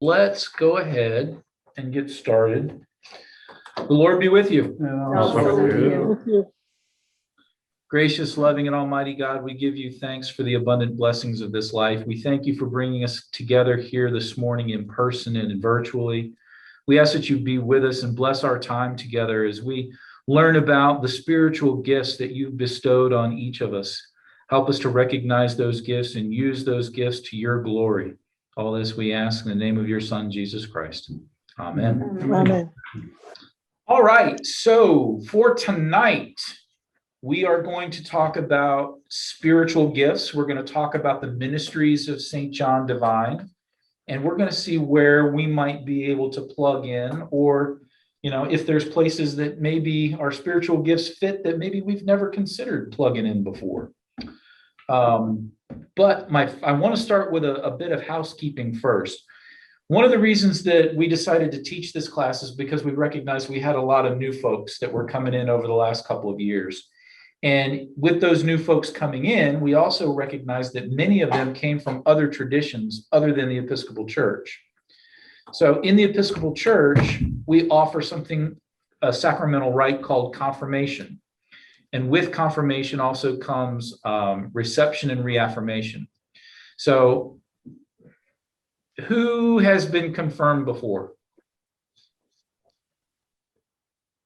let's go ahead and get started. The Lord be with you. Gracious, loving, and almighty God, we give you thanks for the abundant blessings of this life. We thank you for bringing us together here this morning in person and virtually. We ask that you be with us and bless our time together as we learn about the spiritual gifts that you've bestowed on each of us. Help us to recognize those gifts and use those gifts to your glory. All this we ask in the name of your Son, Jesus Christ. Amen. Amen. All right, so for tonight, we are going to talk about spiritual gifts. We're going to talk about the ministries of St. John Divine, and we're going to see where we might be able to plug in, or, if there's places that maybe our spiritual gifts fit that maybe we've never considered plugging in before. But I want to start with a bit of housekeeping first. One of the reasons that we decided to teach this class is because we recognized we had a lot of new folks that were coming in over the last couple of years. And with those new folks coming in, we also recognized that many of them came from other traditions other than the Episcopal Church. So in the Episcopal Church, we offer a sacramental rite called confirmation. And with confirmation also comes reception and reaffirmation. So who has been confirmed before?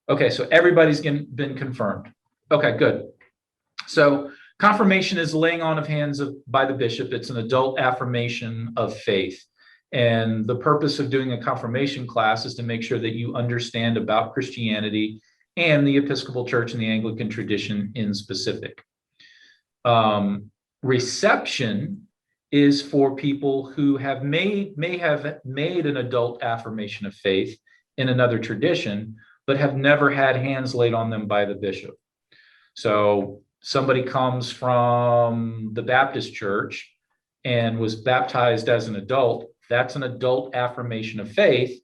Okay, so everybody's been confirmed. Okay, good. So confirmation is laying on of hands by the bishop. It's an adult affirmation of faith. And the purpose of doing a confirmation class is to make sure that you understand about Christianity and the Episcopal Church and the Anglican tradition in specific. Reception is for people who may have made an adult affirmation of faith in another tradition, but have never had hands laid on them by the bishop. So somebody comes from the Baptist church and was baptized as an adult. That's an adult affirmation of faith,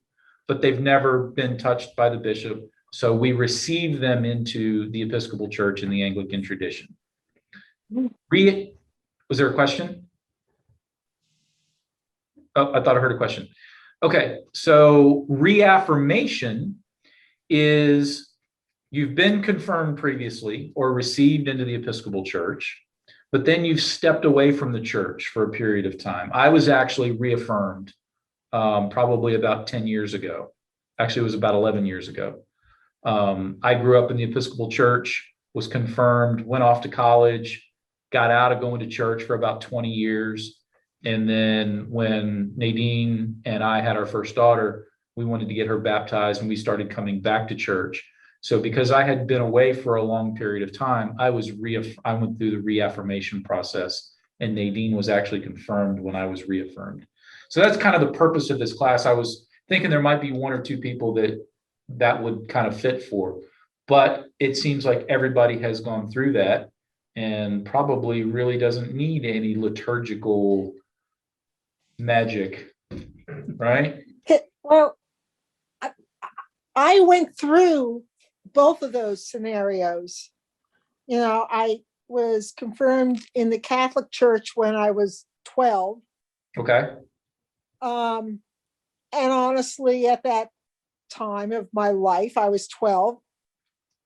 but they've never been touched by the bishop. So we receive them into the Episcopal Church and the Anglican tradition. Was there a question? Oh, I thought I heard a question. Okay, so reaffirmation is you've been confirmed previously or received into the Episcopal Church, but then you've stepped away from the church for a period of time. I was actually reaffirmed probably about 10 years ago. Actually, it was about 11 years ago. I grew up in the Episcopal Church, was confirmed, went off to college, got out of going to church for about 20 years. And then when Nadine and I had our first daughter, we wanted to get her baptized and we started coming back to church. So because I had been away for a long period of time, I went through the reaffirmation process, and Nadine was actually confirmed when I was reaffirmed. So that's kind of the purpose of this class. I was thinking there might be one or two people that would kind of fit for, but it seems like everybody has gone through that and probably really doesn't need any liturgical magic, right? Well, I went through both of those scenarios. I was confirmed in the Catholic Church when I was 12. Okay. And honestly, at that time of my life, I was 12.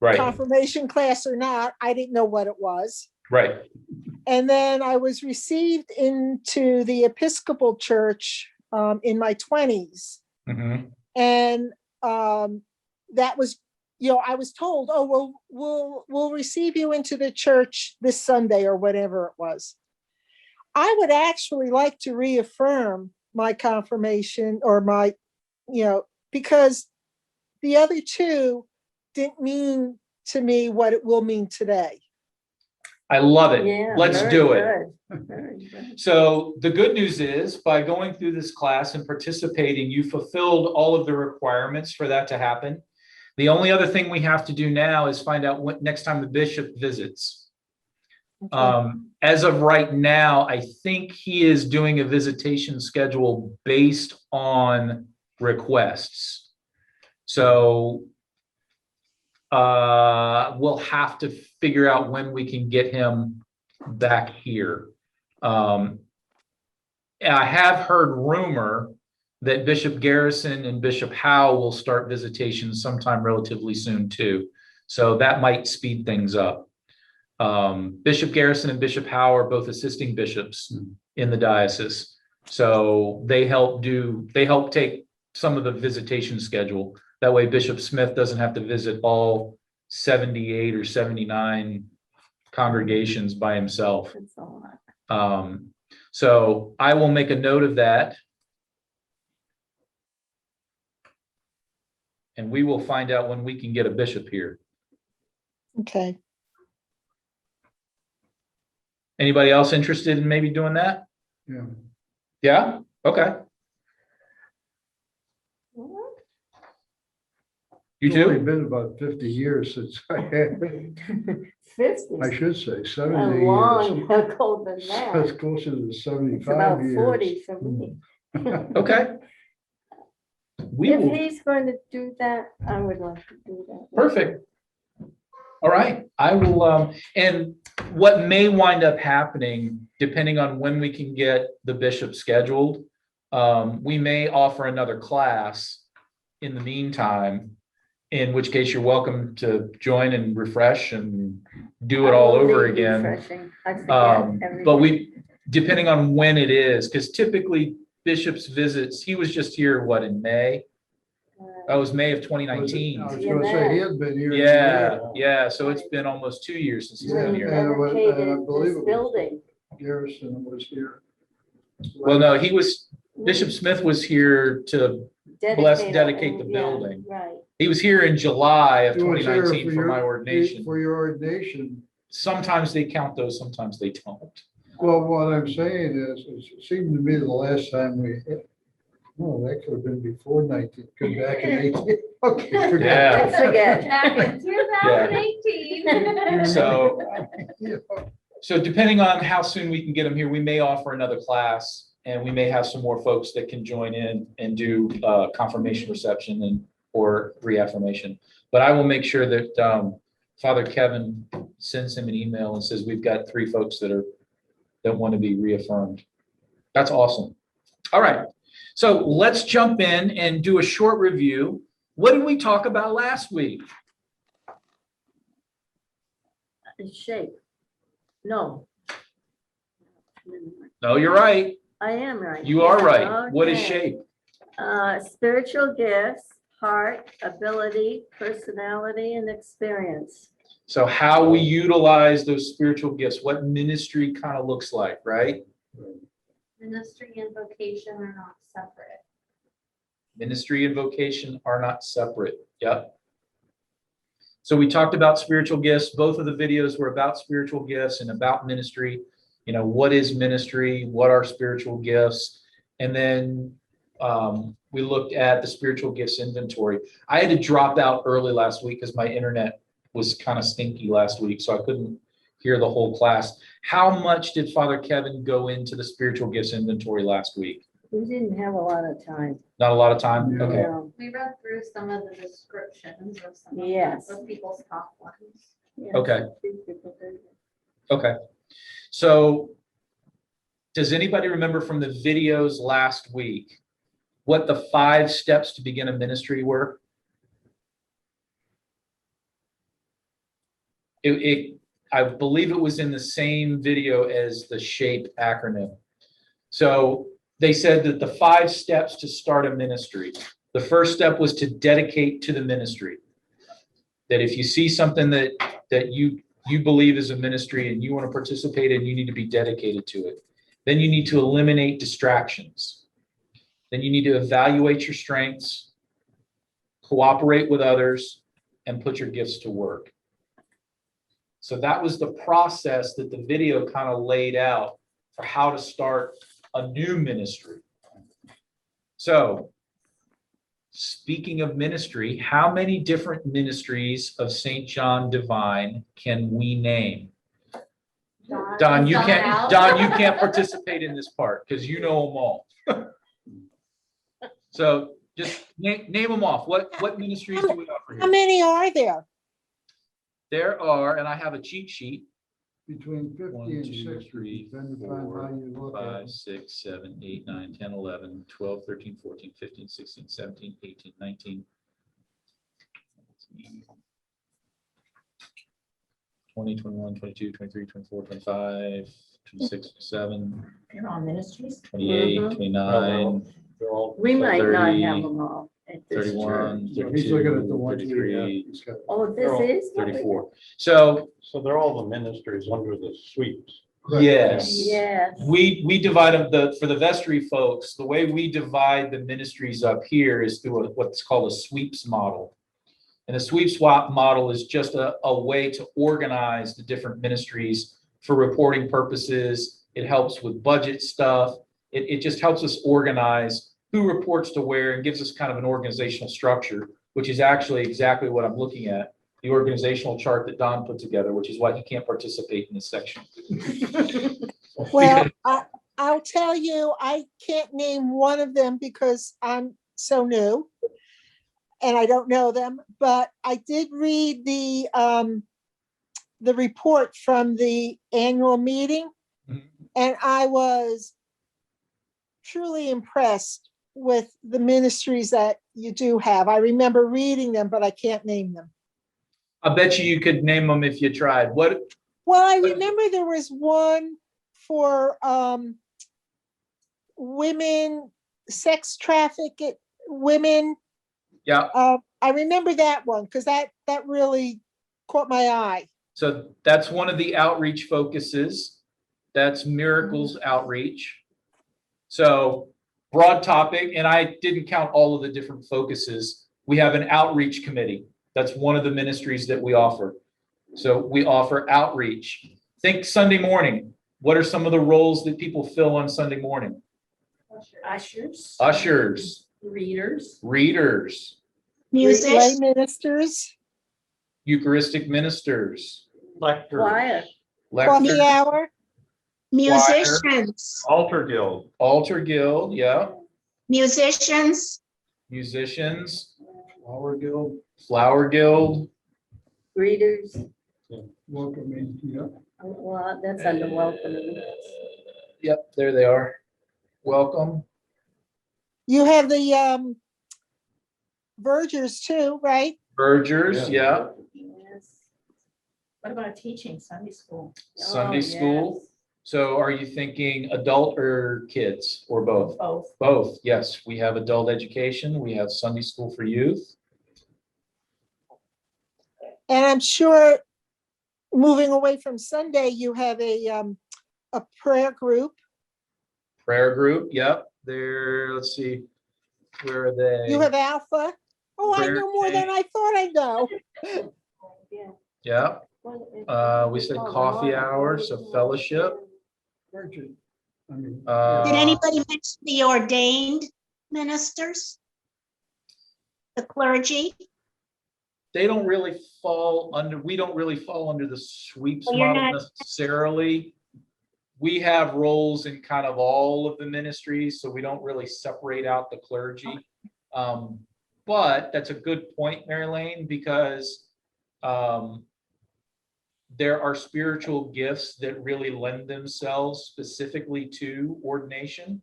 Right. Confirmation class or not, I didn't know what it was. Right. And then I was received into the Episcopal Church in my 20s. Mm-hmm. And that was, I was told, oh, we'll receive you into the church this Sunday or whatever it was. I would actually like to reaffirm my confirmation or my, because the other two didn't mean to me what it will mean today. I love it. Yeah, Let's do it. Very good. So the good news is, by going through this class and participating, you fulfilled all of the requirements for that to happen. The only other thing we have to do now is find out what next time the bishop visits. Okay. As of right now, I think he is doing a visitation schedule based on requests. So we'll have to figure out when we can get him back here. I have heard rumor that Bishop Garrison and Bishop Howe will start visitations sometime relatively soon too. So that might speed things up. Bishop Garrison and Bishop Howe are both assisting bishops in the diocese. So they help take some of the visitation schedule. That way Bishop Smith doesn't have to visit all 78 or 79 congregations by himself. That's a lot. So I will make a note of that. And we will find out when we can get a bishop here. Okay. Anybody else interested in maybe doing that? Yeah. Yeah? Okay. You It's only too? been about 50 years since I had, 50. I should say, A 70 long years. ago than That's that. closer to It's 75 about years. 40 for me. Okay. We If will. he's going to do that, I would like to do that. Perfect. All right, I will, and what may wind up happening, depending on when we can get the bishop scheduled, we may offer another class in the meantime, in which case you're welcome to join and refresh and do it all over again. Refreshing. I forget But everything. depending on when it is, because typically bishops visits, he was just here, what, in May? That was May of 2019. I was going to say, he had been here. Yeah, so it's been almost 2 years since he's Yeah, been He here. and it was- and I dedicated believe this it was- building. Garrison was here. Well, no, Bishop Smith was here to, dedicate the yeah, building. Right. he was here in July of He was here 2019 for my ordination. For your ordination. Sometimes they count those, sometimes they don't. Well, what I'm saying is, it seemed to me the last time that could have been before 19, come back in 18. Okay, forget Yeah. Let's forget. Back in 2018. So, Yeah. so depending on how soon we can get them here, we may offer another class, and we may have some more folks that can join in and do confirmation reception or reaffirmation. But I will make sure that Father Kevin sends him an email and says, we've got 3 folks that want to be reaffirmed. That's awesome. All right. So let's jump in and do a short review. What did we talk about last week? Shape. No. No, you're right. I am right. You are Yeah, right. What is okay. shape? Spiritual gifts, heart, ability, personality, and experience. So how we utilize those spiritual gifts, what ministry kind of looks like, right? Ministry and vocation are not separate. Ministry and vocation are not separate. Yep. So we talked about spiritual gifts. Both of the videos were about spiritual gifts and about ministry. You know, what is ministry? What are spiritual gifts? And then we looked at the spiritual gifts inventory. I had to drop out early last week because my internet was kind of stinky last week, so I couldn't hear the whole class. How much did Father Kevin go into the spiritual gifts inventory last week? We didn't have a lot of time. Not a lot of time? Yeah. Okay. No. We read through some of the descriptions of some Yes. of people's top ones. Yeah, Okay. few people did. Okay. So does anybody remember from the videos last week what the 5 steps to begin a ministry were? I believe it was in the same video as the SHAPE acronym. So they said that the 5 steps to start a ministry. The first step was to dedicate to the ministry. That if you see something that you believe is a ministry and you want to participate in, you need to be dedicated to it. Then you need to eliminate distractions. Then you need to evaluate your strengths, cooperate with others, and put your gifts to work. So that was the process that the video kind of laid out for how to start a new ministry. So speaking of ministry, how many different ministries of St. John Divine can we name? Don, you can't participate in this part because you know them all. So just name them off. What ministries do we offer How here? many are there? There are, and I have a cheat sheet. between 50 1, and 2, 60, 3, depending upon how 4, you look at 5, it. 6, 7, 8, 9, 10, 11, 12, 13, 14, 15, 16, 17, 18, 19. 20, 21, 22, 23, 24, 25, 26, 27, You're on ministries. 28, Mhm. 29, They're all. We might not 30, have them all at this church. 31, So he's looking at the 32, ones we have. 33, He's got- Oh, They're all this is? what we 34. So, So they're all the ministries under the sweeps. Correct. yes. have? Yes. We divide them, for the vestry folks, the way we divide the ministries up here is through what's called a sweeps model. And the sweep swap model is just a way to organize the different ministries for reporting purposes. It helps with budget stuff. It just helps us organize who reports to where and gives us kind of an organizational structure, which is actually exactly what I'm looking at, the organizational chart that Don put together, which is why he can't participate in this section. Well, I'll tell you, I can't name one of them because I'm so new and I don't know them, but I did read the report from the annual meeting, Mhm. and I was truly impressed with the ministries that you do have. I remember reading them, but I can't name them. I bet you could name them if you tried. What? Well, I remember there was one for women, sex traffic women. Yeah. I remember that one because that really caught my eye. So that's one of the outreach focuses. That's Miracles Outreach. So broad topic, and I didn't count all of the different focuses. We have an outreach committee. That's one of the ministries that we offer. So we offer outreach. Think Sunday morning. What are some of the roles that people fill on Sunday morning? Ushers. Ushers, Readers. readers, Lay Musicians. ministers, Eucharistic ministers, Lectors. Choir. coffee lectors, hour, Musicians. Altar Guild. altar guild, yeah, Musicians. musicians, Our guild, flower guild, Greeters. welcoming, yeah. Well, that's under welcoming. Yep, there they are. Welcome. you have the vergers too, right? Vergers, yeah. Yes. What about teaching Sunday school? Sunday Oh, school. yes. So are you thinking adult or kids or both? Both. Both, yes. We have adult education. We have Sunday school for youth. And I'm sure moving away from Sunday, you have a prayer group. Prayer group, yep. There, let's see. Where are they? You have Alpha. Oh, I Prayer know more day. than I thought I know. Yeah. Yeah, we said coffee hour, so fellowship. Virgin. I mean. Uh, Did anybody mention the ordained ministers? The clergy? They don't really fall under, we don't really fall under the sweeps Well, you're model not- necessarily. We have roles in kind of all of the ministries, so we don't really separate out the clergy. But that's a good point, Mary Lane, because there are spiritual gifts that really lend themselves specifically to ordination.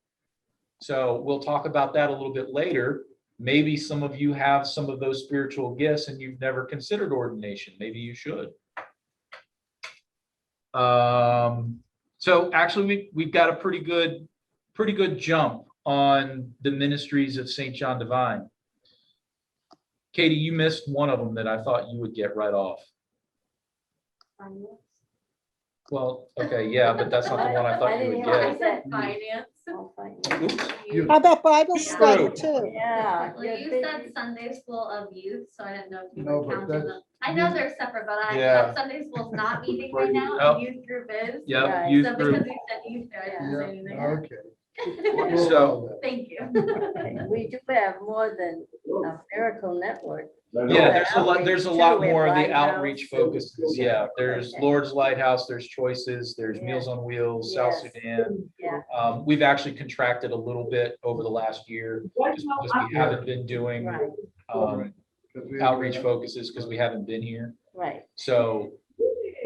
So we'll talk about that a little bit later. Maybe some of you have some of those spiritual gifts and you've never considered ordination. Maybe you should. So actually we've got a pretty good jump on the ministries of St. John Divine. Katie, you missed one of them that I thought you would get right off. Well, okay, yeah, but that's not the one I thought you would I get. said finance. Oh, fine. Oops. How about Bible study True. too? Yeah. Well, you said Sunday school of youth, so I didn't know if you No, were but counting that's- them. I know they're separate, but Yeah. that Sunday school's not meeting right now, Nope. and youth group is. Yep, Right. youth So group. because you said youth there, I didn't say anything. Okay. So- Thank you. We do have more than a miracle network. Yeah, there's a lot Outreach, too, we have more of the Lighthouse. outreach focuses. Yeah, there's Okay. Lord's Lighthouse, there's Choices, there's Yeah. Meals on Wheels, South Yes. Sudan. Yeah, We've actually contracted a little bit over the last year just because we haven't been doing right, outreach focuses because we haven't been here. right. So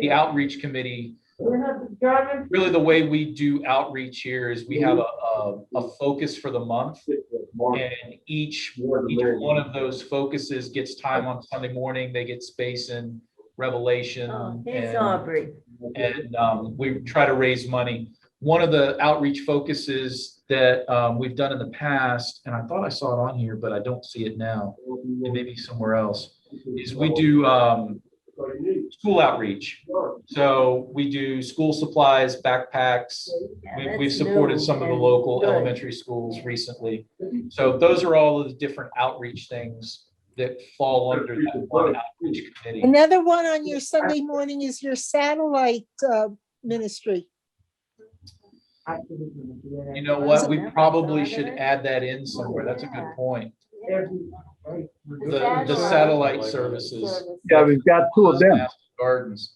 the outreach committee, really the way we do outreach here is we have a focus for the month. And each one of those focuses gets time on Sunday morning. They get space in Revelation. Oh, here's and Aubrey. we try to raise money. One of the outreach focuses that we've done in the past, and I thought I saw it on here, but I don't see it now. It may be somewhere else, is we do school outreach. So we do school supplies, backpacks. Yeah, We've that's supported new some of the and local good. elementary schools recently. So those are all of the different outreach things that fall under that one outreach committee. Another one on your Sunday morning is your satellite ministry. You know what? We probably should add that in somewhere. That's a good point. The satellite services. Yeah, we've got two of them. Gardens,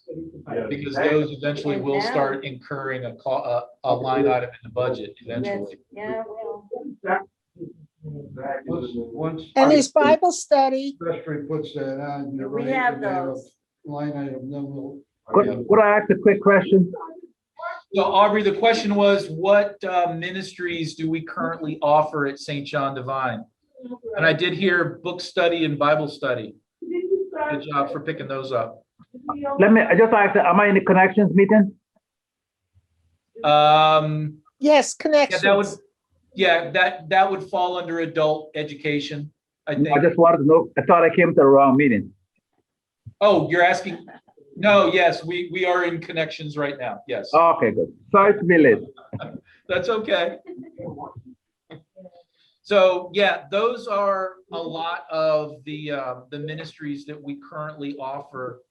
because those eventually will start incurring a line item in the budget eventually. Yeah, well, Once And there's Bible study. Vestry puts that on, you're we right, have and they have a those. line item, then we'll. Could I ask a quick question? So Aubrey, the question was, what ministries do we currently offer at St. John Divine? And I did hear book study and Bible study. Good job for picking those up. Let me, I just ask, am I in the connections meeting? Yes, Yeah, connections. that would fall under adult education, I think. I just wanted to know, I thought I came to the wrong meeting. Oh, you're asking? No, yes, we are in connections right now. Yes, Okay, good. Sorry to be late. that's okay. So yeah, those are a lot of the ministries that we currently offer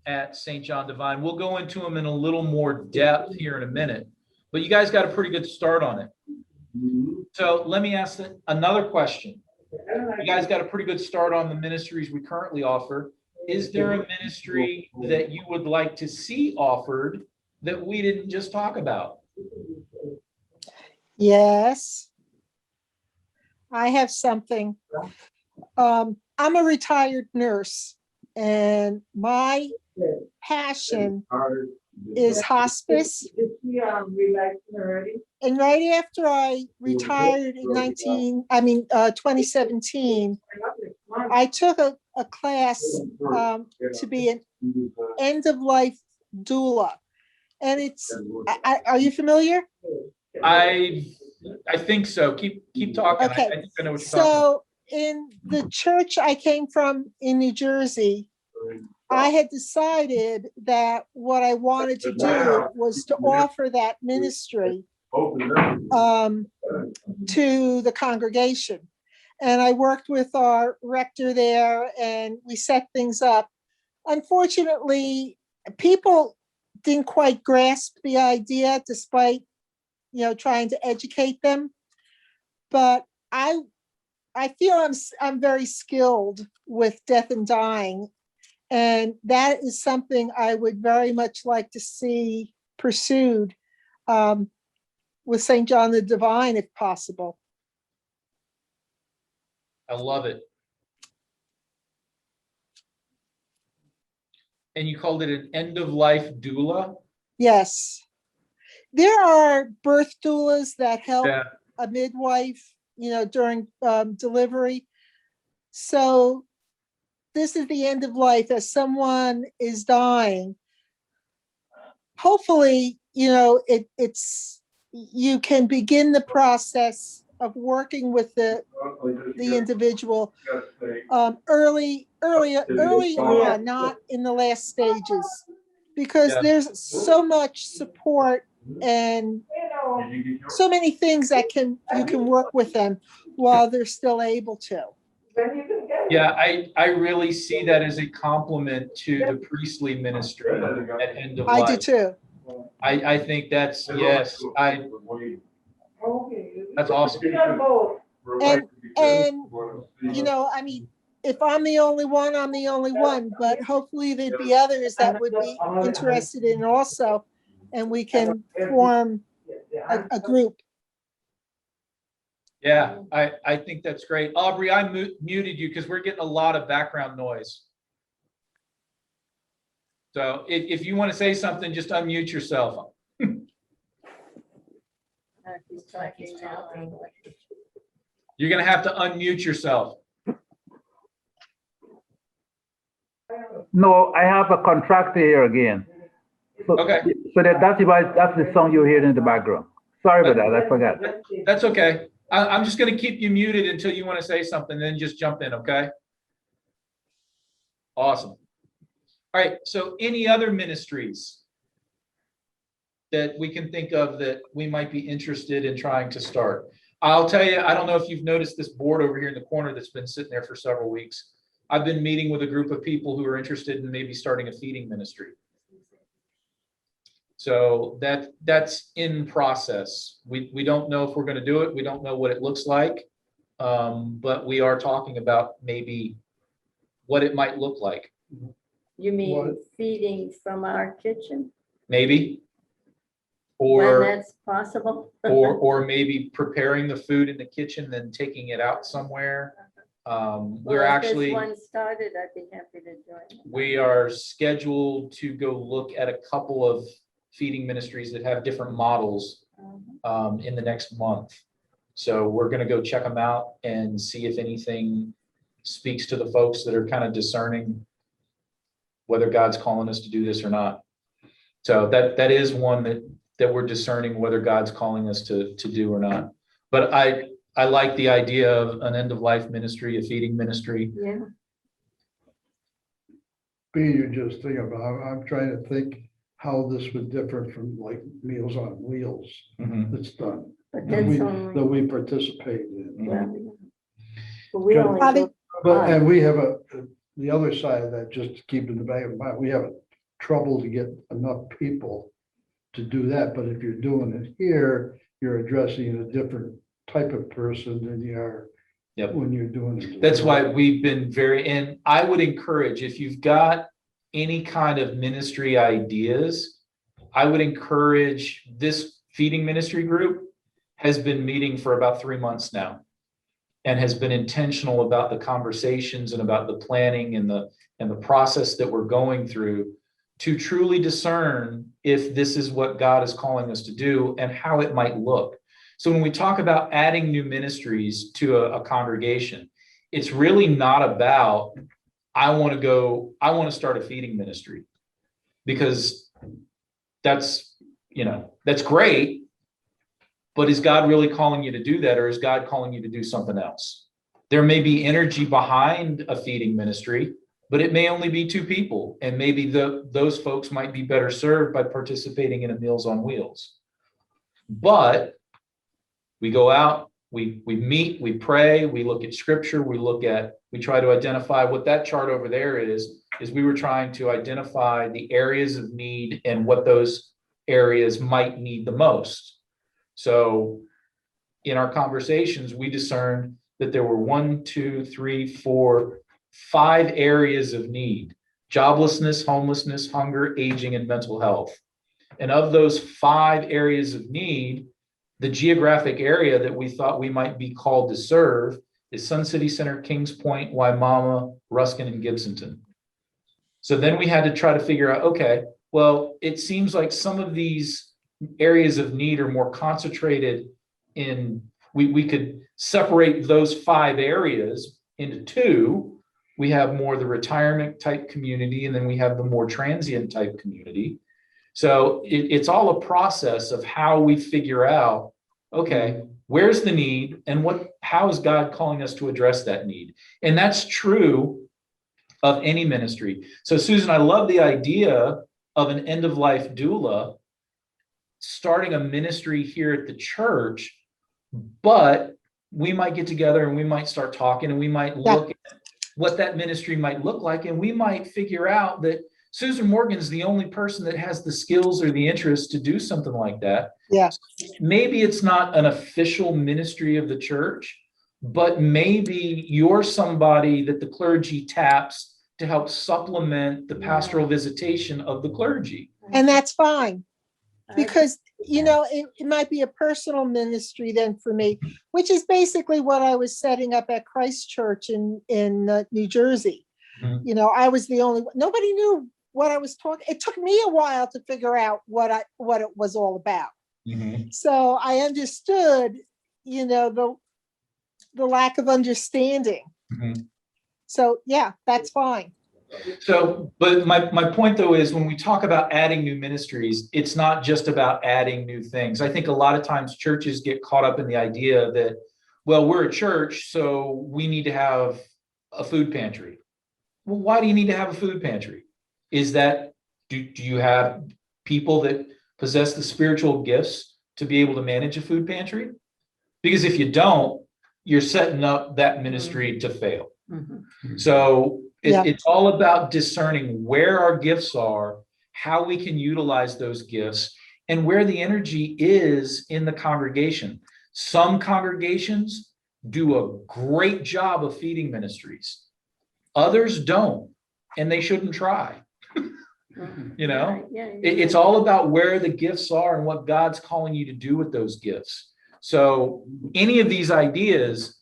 at St. John Divine. We'll go into them in a little more depth here in a minute, but you guys got a pretty good start on it. So let me ask another question. You guys got a pretty good start on the ministries we currently offer. Is there a ministry that you would like to see offered that we didn't just talk about? Yes. I have something. I'm a retired nurse, and my passion is hospice. And right after I retired in 2017, I took a class to be an end-of-life doula. And it's, are you familiar? I think so. Keep talking. Okay. I think I know what you're talking about. So in the church I came from in New Jersey, I had decided that what I wanted to do was to offer that ministry to the congregation. And I worked with our rector there and we set things up. Unfortunately, people didn't quite grasp the idea despite, trying to educate them. But I feel I'm very skilled with death and dying. And that is something I would very much like to see pursued with St. John the Divine, if possible. I love it. And you called it an end-of-life doula? Yes. There are birth doulas that help Yeah. a midwife, during delivery. So this is the end of life as someone is dying. Hopefully, you can begin the process of working with the individual early on, not in the last stages, because there's so much support and so many things that you can work with them while they're still able to. Yeah, I really see that as a compliment to the priestly ministry at end of life. I do too. I think that's, yes, that's awesome. And if I'm the only one, I'm the only one, but hopefully there'd be others that would be interested in also, and we can form a group. Yeah, I think that's great. Aubrey, I muted you because we're getting a lot of background noise. So if you want to say something, just unmute yourself. He's talking now. You're going to have to unmute yourself. No, I have a contractor here again. So, Okay. So that's the song you're hearing in the background. Sorry about that, I forgot. That's okay. I'm just going to keep you muted until you want to say something, then just jump in, okay? Awesome. All right, so any other ministries that we can think of that we might be interested in trying to start? I'll tell you, I don't know if you've noticed this board over here in the corner that's been sitting there for several weeks. I've been meeting with a group of people who are interested in maybe starting a feeding ministry. So that's in process. We don't know if we're going to do it. We don't know what it looks like. But we are talking about maybe what it might look like. You mean What? feeding from our kitchen? Maybe. When Or that's possible? or maybe preparing the food in the kitchen, then taking it out somewhere. Well, We're if actually, this one started, I'd be happy to join. we are scheduled to go look at a couple of feeding ministries that have different models in the next month. So we're going to go check them out and see if anything speaks to the folks that are kind of discerning whether God's calling us to do this or not. So that is one that we're discerning whether God's calling us to do or not. But I like the idea of an end-of-life ministry, a feeding ministry. Yeah, You just think about, I'm trying to think how this would differ from like Meals on Wheels Mhm. that's done, but that we, that's only. that we participate in. Well, but we Good. only Bobby? do But, and we have the other side of that, just to keep in the back of mind, we have trouble to get enough people to do that. But if you're doing it here, you're addressing a different type of person than you are Yep. when you're doing it. That's why we've been and I would encourage, if you've got any kind of ministry ideas, I would encourage, this feeding ministry group has been meeting for about 3 months now and has been intentional about the conversations and about the planning and the process that we're going through to truly discern if this is what God is calling us to do and how it might look. So when we talk about adding new ministries to a congregation, it's really not about, I want to start a feeding ministry, because that's great. But is God really calling you to do that, or is God calling you to do something else? There may be energy behind a feeding ministry, but it may only be 2 people. And maybe those folks might be better served by participating in a Meals on Wheels. But we go out, we meet, we pray, we look at scripture, we try to identify what that chart over there is we were trying to identify the areas of need and what those areas might need the most. So in our conversations, we discerned that there were 1, 2, 3, 4, 5 areas of need: joblessness, homelessness, hunger, aging, and mental health. And of those 5 areas of need, the geographic area that we thought we might be called to serve is Sun City Center, Kings Point, Waimama, Ruskin, and Gibsonton. So then we had to try to figure out, okay, well, it seems like some of these areas of need are more concentrated in, we could separate those 5 areas into 2. We have more the retirement type community, and then we have the more transient type community. So it's all a process of how we figure out, okay, where's the need and how is God calling us to address that need? And that's true of any ministry. So Susan, I love the idea of an end-of-life doula starting a ministry here at the church, but we might get together and we might start talking and we might look at what that ministry might look like. And we might figure out that Susan Morgan's the only person that has the skills or the interest to do something like that. Yeah. Maybe it's not an official ministry of the church, but maybe you're somebody that the clergy taps to help supplement the pastoral visitation of the clergy. And that's fine. Because, it might be a personal ministry then for me, which is basically what I was setting up at Christ Church in New Jersey. Mhm. I was the only one. Nobody knew what I was talking, it took me a while to figure out what it was all about. Mhm. So I understood, the lack of understanding. Mhm. So yeah, that's fine. So, but my point though is when we talk about adding new ministries, it's not just about adding new things. I think a lot of times churches get caught up in the idea that, well, we're a church, so we need to have a food pantry. Well, why do you need to have a food pantry? Is that, do you have people that possess the spiritual gifts to be able to manage a food pantry? Because if you don't, you're setting up that ministry to fail. So Yeah. it's all about discerning where our gifts are, how we can utilize those gifts, and where the energy is in the congregation. Some congregations do a great job of feeding ministries. Others don't, and they shouldn't try. You know, Right, yeah, it's all about where the gifts are and what God's calling you to do with those gifts. So any of these ideas,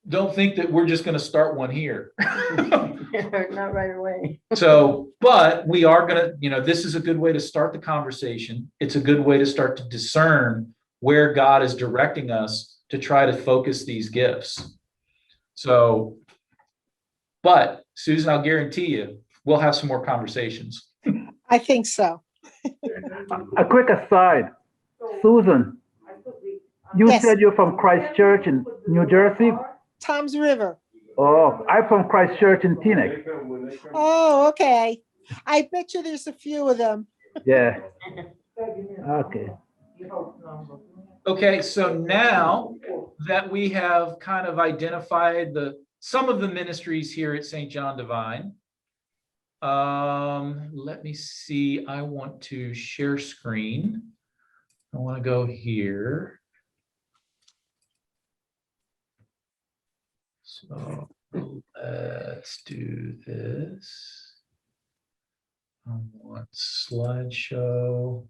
don't think that we're just going to start one here. not right away. So, but we are going to, this is a good way to start the conversation. It's a good way to start to discern where God is directing us to try to focus these gifts. So, but Susan, I'll guarantee you, we'll have some more conversations. I think so. A quick aside, Susan, you Yes. said you're from Christchurch in New Jersey? Tom's River. Oh, I'm from Christchurch in Teaneck. Oh, okay. I bet you there's a few of them. Yeah. Okay. Okay, so now that we have kind of identified some of the ministries here at St. John Divine, let me see. I want to share screen. I want to go here. So let's do this. I want slideshow,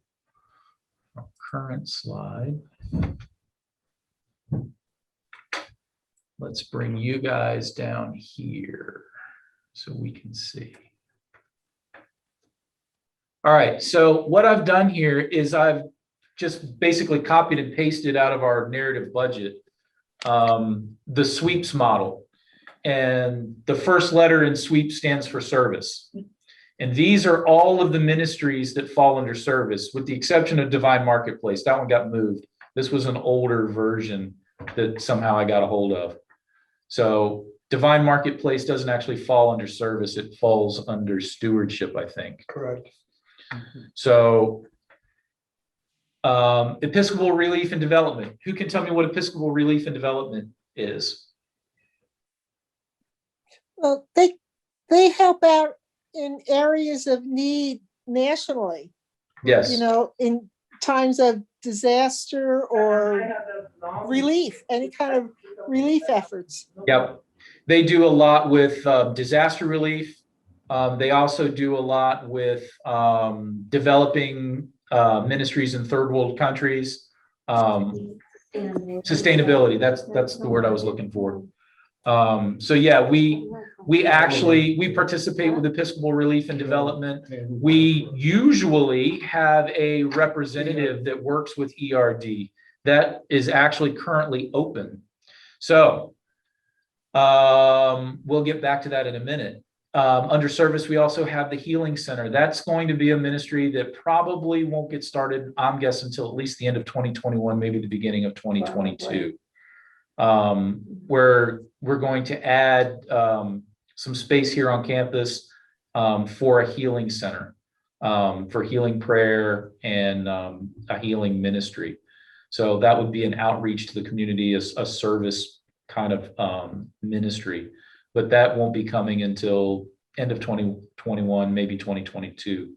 current slide. Let's bring you guys down here so we can see. All right, so what I've done here is I've just basically copied and pasted out of our narrative budget the sweeps model. And the first letter in sweep stands for service. And these are all of the ministries that fall under service, with the exception of Divine Marketplace. That one got moved. This was an older version that somehow I got a hold of. So Divine Marketplace doesn't actually fall under service. It falls under stewardship, I think. Correct. So Episcopal Relief and Development. Who can tell me what Episcopal Relief and Development is? Well, they help out in areas of need nationally, Yes. in times of disaster or relief, any kind of relief efforts. Yep. They do a lot with disaster relief. They also do a lot with developing ministries in third world countries. Sustainability, that's the word I was looking for. So yeah, we participate with Episcopal Relief and Development. We usually have a representative that works with ERD that is actually currently open. So we'll get back to that in a minute. Under service, we also have the Healing Center. That's going to be a ministry that probably won't get started, I'm guessing, until at least the end of 2021, maybe the beginning of 2022. Where we're going to add some space here on campus for a healing center, for healing prayer and a healing ministry. So that would be an outreach to the community, a service kind of ministry. But that won't be coming until end of 2021, maybe 2022.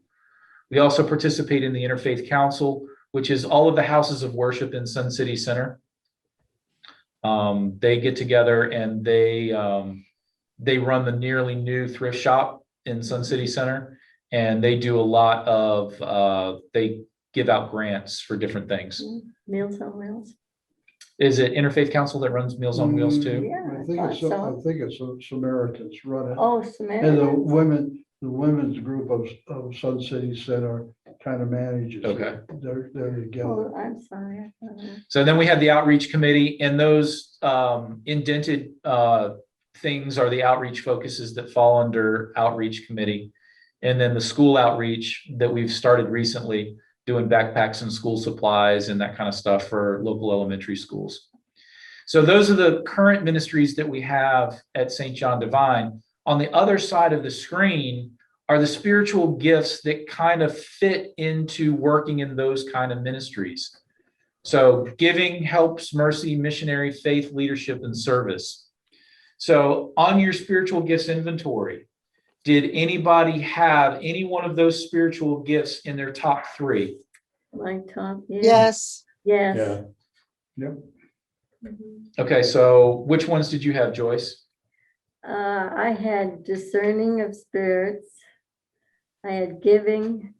We also participate in the Interfaith Council, which is all of the houses of worship in Sun City Center. They get together and they run the nearly new thrift shop in Sun City Center, and they do a lot of they give out grants for different things. Meals on Wheels. Is it Interfaith Council that runs Meals on Wheels too? Yeah, I think it's Samaritans run it. Oh, And the Samaritan. women, the women's group of Sun City Center kind of manages. Okay. They're together. Oh, I'm sorry. I thought I- So then we have the outreach committee, and those indented things are the outreach focuses that fall under outreach committee. And then the school outreach that we've started recently, doing backpacks and school supplies and that kind of stuff for local elementary schools. So those are the current ministries that we have at St. John Divine. On the other side of the screen are the spiritual gifts that kind of fit into working in those kind of ministries. So giving, helps, mercy, missionary, faith, leadership, and service. So on your spiritual gifts inventory, did anybody have any one of those spiritual gifts in their top 3? My top, yeah. Yes, Yes. Yep. Okay, so which ones did you have, Joyce? I had discerning of spirits. I had giving.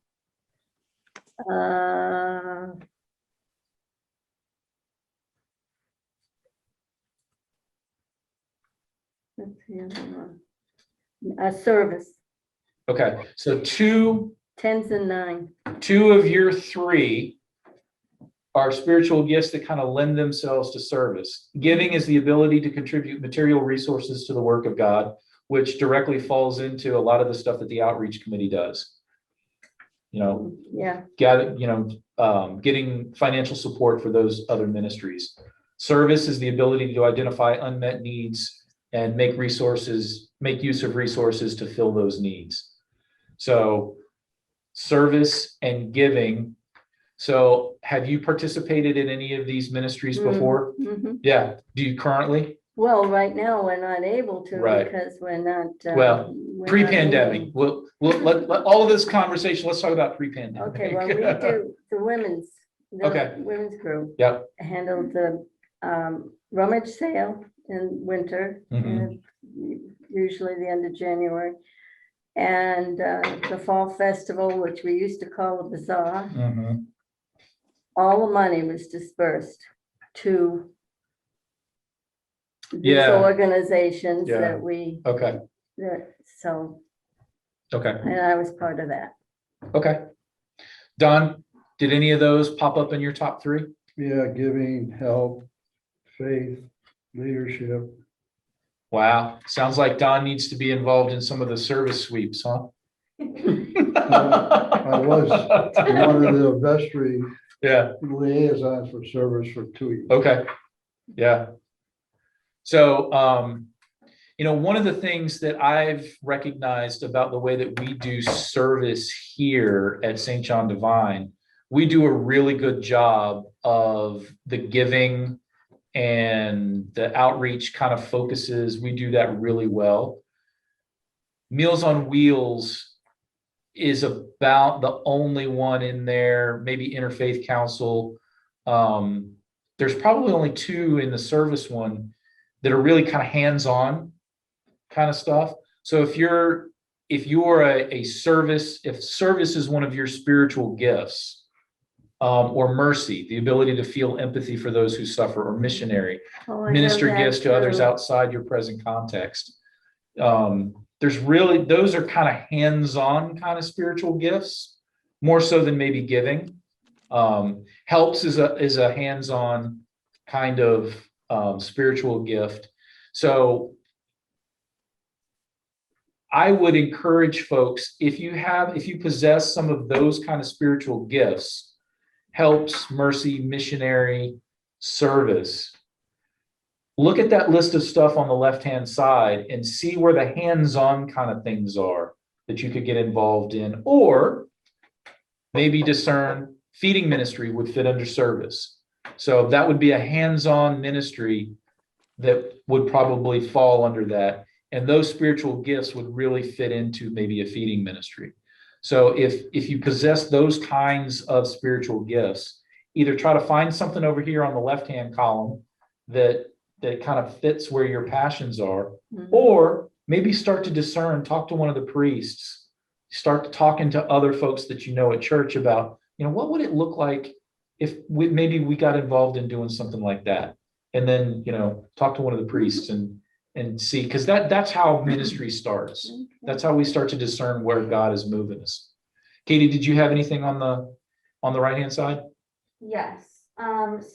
Let's see, other one. Service, Okay, so two 10s and 9. of your 3 are spiritual gifts that kind of lend themselves to service. Giving is the ability to contribute material resources to the work of God, which directly falls into a lot of the stuff that the outreach committee does. You know, Yeah, getting financial support for those other ministries. Service is the ability to identify unmet needs and make use of resources to fill those needs. So service and giving. So have you participated in any of these ministries before? mhm. Yeah. Do you currently? Well, right now, we're not able to Right. because we're not. Well, we're not Pre-pandemic. meeting. We'll let all of this conversation, let's talk about pre-pandemic. Okay, well, we do the women's, Okay. the women's group Yep. handled the rummage sale in winter, Mhm. usually the end of January. And the fall festival, which we used to call a bazaar, Mhm. all the money was dispersed to these Yeah. organizations Yeah. that we, Okay. so, Okay. and I was part of that. Okay. Don, did any of those pop up in your top 3? Yeah, giving, help, faith, leadership. Wow. Sounds like Don needs to be involved in some of the service sweeps, huh? I was one of the vestry Yeah. liaisons for service for 2 years. Okay. Yeah. So, one of the things that I've recognized about the way that we do service here at St. John Divine, we do a really good job of the giving and the outreach kind of focuses. We do that really well. Meals on Wheels is about the only one in there, maybe Interfaith Council. There's probably only 2 in the service one that are really kind of hands-on kind of stuff. So if you're a service, if service is one of your spiritual gifts, or mercy, the ability to feel empathy for those who suffer, or missionary, Oh, I know minister that gifts to others too. outside your present context. Those are kind of hands-on kind of spiritual gifts, more so than maybe giving. Helps is a hands-on kind of spiritual gift. So I would encourage folks, if you possess some of those kind of spiritual gifts, helps, mercy, missionary, service, look at that list of stuff on the left-hand side and see where the hands-on kind of things are that you could get involved in, or maybe discern feeding ministry would fit under service. So that would be a hands-on ministry that would probably fall under that. And those spiritual gifts would really fit into maybe a feeding ministry. So if you possess those kinds of spiritual gifts, either try to find something over here on the left-hand column that kind of fits where your passions are, Mhm. or maybe start to discern, talk to one of the priests, start talking to other folks that you know at church about, what would it look like if maybe we got involved in doing something like that? And then, talk to one of the priests and and see, because that's how ministry starts. That's how we start to discern where God is moving us. Katie, did you have anything on the right-hand side? Yes,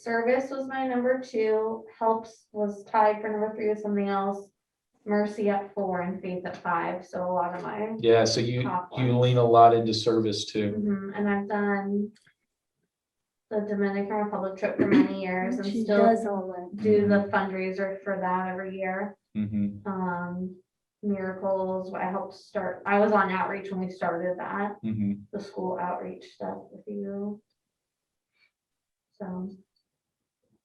service was my number 2, helps was tied for number 3 with something else. Mercy at 4 and faith at 5, so a lot of my. Yeah, so you Top you ones. lean a lot into service too. And I've done the Dominican Republic trip for many years and She still does all that. do the fundraiser for that every year. Mhm, Miracles, I helped start, I was on outreach when we started that, mhm. the school outreach stuff with you. So,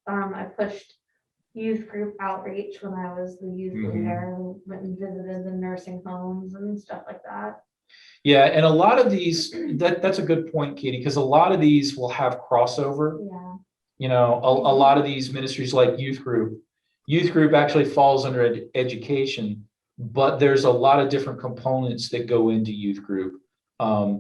I pushed youth group outreach when I was the youth Mhm. leader, and went and visited the nursing homes and stuff like that. Yeah, and a lot of these, that's a good point, Katie, because a lot of these will have crossover. Yeah, You know, a lot of these ministries like youth group actually falls under education, but there's a lot of different components that go into youth group.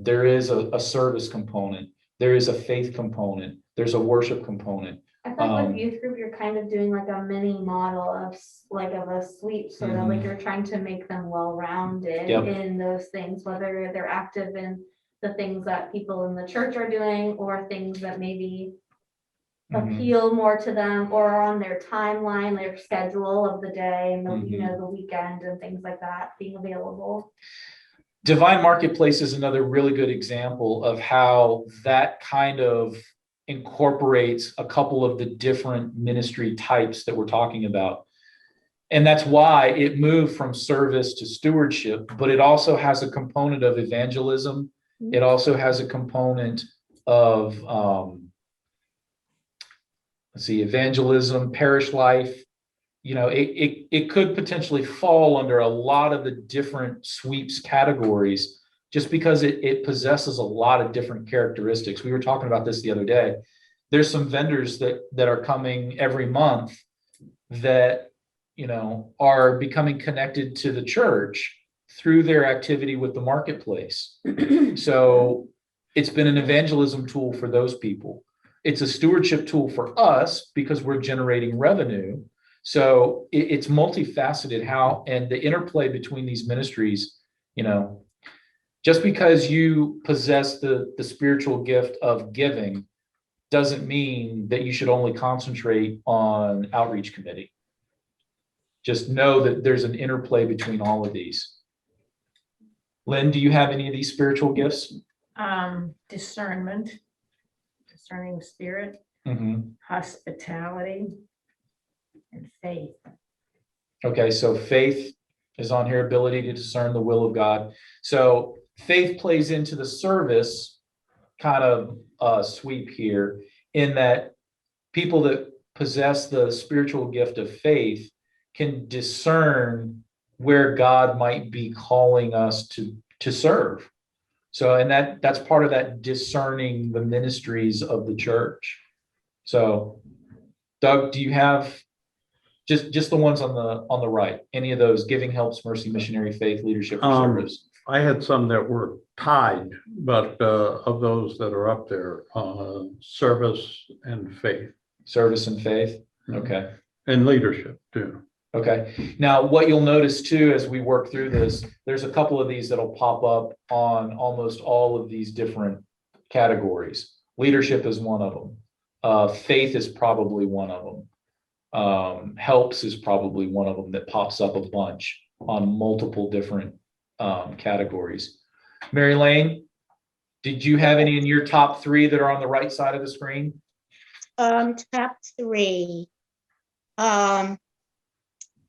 There is a service component, there is a faith component, there's a worship component. I feel like with youth group, you're kind of doing like a mini model of of a sweep, sort of like you're trying to make them well-rounded Yep. in those things, whether they're active in the things that people in the church are doing or things that maybe appeal more to them or are on their timeline, their schedule of the day and the the weekend and things like that being available. Divine Marketplace is another really good example of how that kind of incorporates a couple of the different ministry types that we're talking about. And that's why it moved from service to stewardship, but it also has a component of evangelism. It also has a component of, evangelism, parish life. You know, it could potentially fall under a lot of the different sweeps categories just because it possesses a lot of different characteristics. We were talking about this the other day. There's some vendors that are coming every month that, are becoming connected to the church through their activity with the marketplace. So it's been an evangelism tool for those people. It's a stewardship tool for us because we're generating revenue. So it's multifaceted and the interplay between these ministries, just because you possess the spiritual gift of giving doesn't mean that you should only concentrate on outreach committee. Just know that there's an interplay between all of these. Lynn, do you have any of these spiritual gifts? Discernment, discerning spirit, hospitality, and faith. Okay, so faith is on here, ability to discern the will of God. So faith plays into the service kind of sweep here, in that people that possess the spiritual gift of faith can discern where God might be calling us to serve. So, and that's part of that discerning the ministries of the church. So, Doug, do you have just the ones on the right? Any of those: giving, helps, mercy, missionary, faith, leadership, or service? I had some that were tied, but of those that are up there, service and faith. Service and faith. Okay. And leadership too. Okay. Now, what you'll notice too, as we work through this, there's a couple of these that'll pop up on almost all of these different categories. Leadership is one of them. Faith is probably one of them. Helps is probably one of them that pops up a bunch on multiple different categories. Mary Lane, did you have any in your top 3 that are on the right side of the screen? Top 3.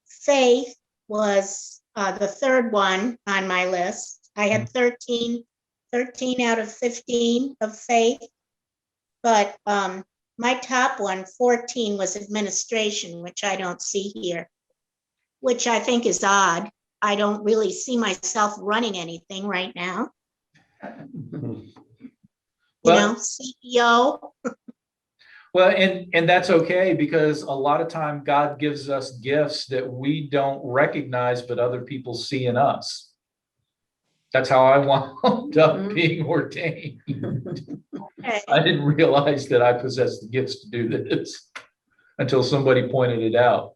Faith was the third one on my list. I had 13 out of 15 of faith, but my top one, 14, was administration, which I don't see here, which I think is odd. I don't really see myself running anything right now. CEO. Well, and that's okay, because a lot of time God gives us gifts that we don't recognize, but other people see in us. That's how I wound up being ordained. Okay. I didn't realize that I possessed the gifts to do this until somebody pointed it out.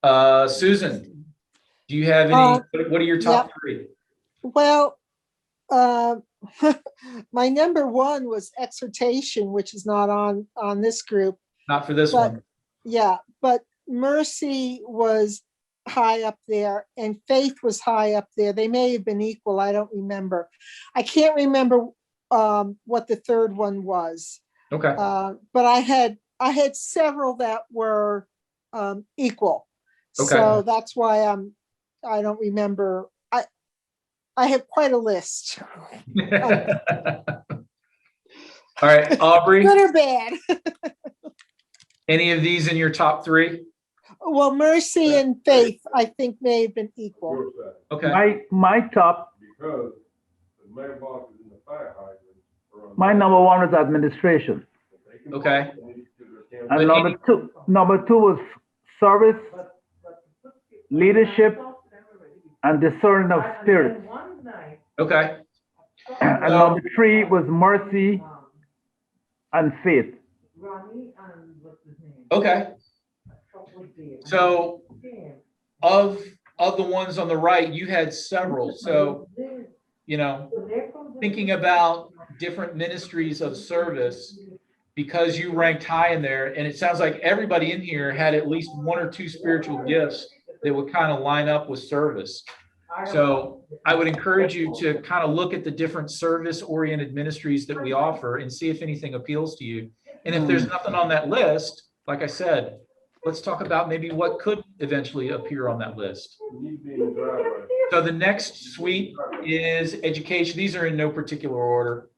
Susan, do you have any, what are your top three? Well, my number one was exhortation, which is not on this group. Not for this But one. yeah, but mercy was high up there and faith was high up there. They may have been equal. I don't remember. I can't remember what the third one was. Okay. But I had several that were equal. Okay. So that's why I don't remember. I have quite a list. All right, Aubrey, Good or bad. any of these in your top three? Well, mercy and faith, I think may have been equal. Okay. My top, Because the mailbox is in the fire hydrant. my number one was administration. Okay. And number two was service, leadership, and discerning of spirits. Okay. And number three was mercy and faith. Okay. So of the ones on the right, you had several. So, you know, thinking about different ministries of service, because you ranked high in there, and it sounds like everybody in here had at least one or two spiritual gifts that would kind of line up with service. So I would encourage you to kind of look at the different service-oriented ministries that we offer and see if anything appeals to you. And if there's nothing on that list, like I said, let's talk about maybe what could eventually appear on that list. So the next suite is education. These are in no particular order.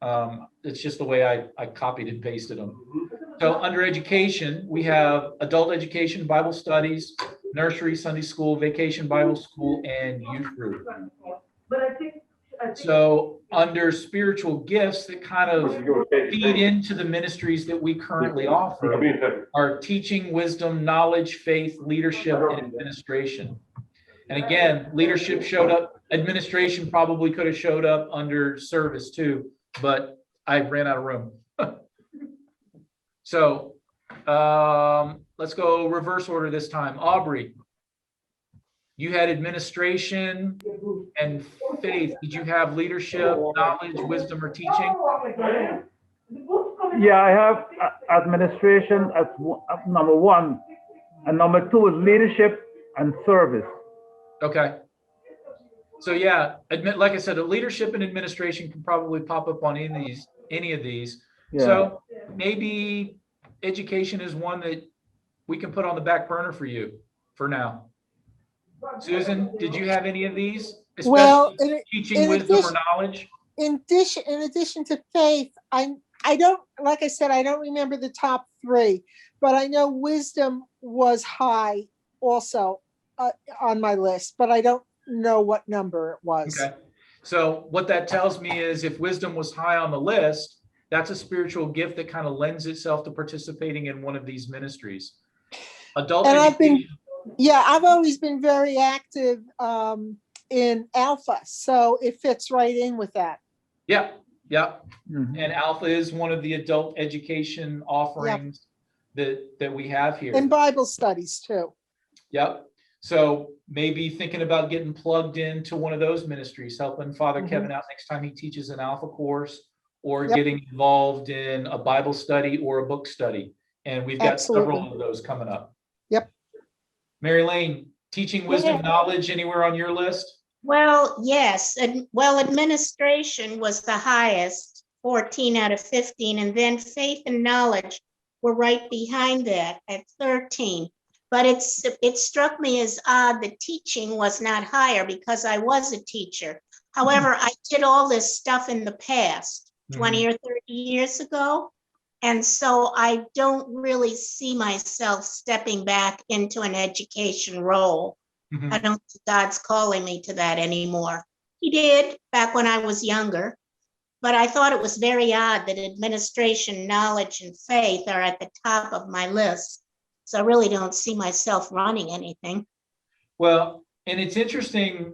It's just the way I copied and pasted them. So under education, we have adult education, Bible studies, nursery, Sunday school, vacation Bible school, and youth group. So under spiritual gifts that kind of feed into the ministries that we currently offer are teaching, wisdom, knowledge, faith, leadership, and administration. And again, leadership showed up. Administration probably could have showed up under service too, but I ran out of room. So let's go reverse order this time. Aubrey, you had administration and faith. Did you have leadership, knowledge, wisdom, or teaching? Yeah, I have administration as number one, and number two is leadership and service. Okay. So yeah, like I said, the leadership and administration can probably pop up on any of these. Yeah. So maybe education is one that we can put on the back burner for you for now. Susan, did you have any of these? Especially Well, teaching, wisdom, or knowledge? In addition to faith, I don't, like I said, I don't remember the top three, but I know wisdom was high also on my list, but I don't know what number it was. Okay. So what that tells me is if wisdom was high on the list, that's a spiritual gift that kind of lends itself to participating in one of these ministries. Adult And education. I've always been very active in Alpha, so it fits right in with that. Yeah, yeah. Mhm. And Alpha is one of the adult education offerings that we have here. And Bible studies too. Yep. So maybe thinking about getting plugged into one of those ministries, helping Father Kevin out next time he teaches an Alpha course, or getting involved in a Bible study or a book study. And we've got several of those coming up. Yep. Mary Lane, teaching, wisdom, knowledge, anywhere on your list? Well, yes, and well, administration was the highest, 14 out of 15, and then faith and knowledge were right behind that at 13. But it struck me as odd that teaching was not higher because I was a teacher. However, I did all this stuff in the past, 20 or 30 years ago. And so I don't really see myself stepping back into an education role. I don't think God's calling me to that anymore. He did back when I was younger, but I thought it was very odd that administration, knowledge, and faith are at the top of my list. So I really don't see myself running anything. Well, and it's interesting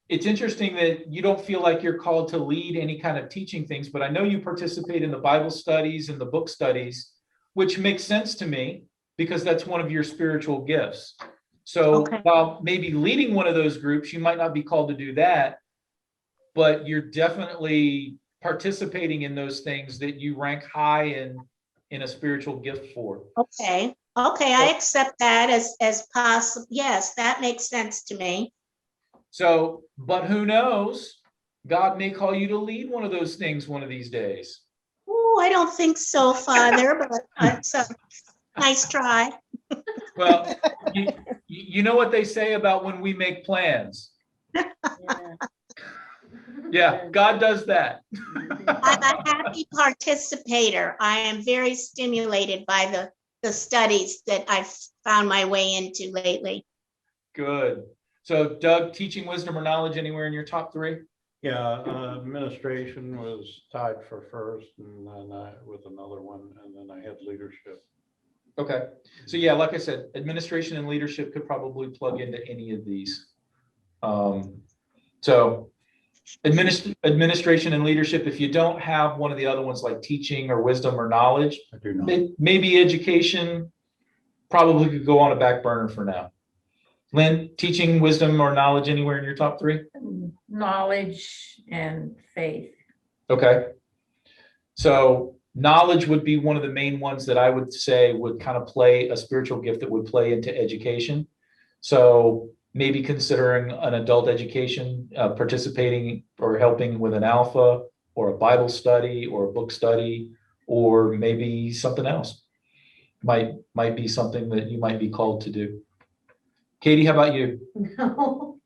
that you don't feel like you're called to lead any kind of teaching things, but I know you participate in the Bible studies and the book studies, which makes sense to me because that's one of your spiritual gifts. So Okay. while maybe leading one of those groups, you might not be called to do that, but you're definitely participating in those things that you rank high in a spiritual gift for. Okay, I accept that as possible. Yes, that makes sense to me. So, but who knows? God may call you to lead one of those things one of these days. Oh, I don't think so, Father, but it's a nice try. Well, you know what they say about when we make plans. Yeah. Yeah, God does that. I'm a happy participator. I am very stimulated by the studies that I've found my way into lately. Good. So Doug, teaching wisdom or knowledge anywhere in your top three? Yeah, administration was tied for first, and then with another one, and then I had leadership. Okay. So yeah, like I said, administration and leadership could probably plug into any of these. So administration and leadership, if you don't have one of the other ones like teaching or wisdom or knowledge, I do not. maybe education probably could go on a back burner for now. Lynn, teaching, wisdom, or knowledge anywhere in your top three? Knowledge and faith. Okay. So knowledge would be one of the main ones that I would say would kind of play a spiritual gift that would play into education. So maybe considering an adult education, participating or helping with an alpha or a Bible study or a book study, or maybe something else might be something that you might be called to do. Katie, how about you? No.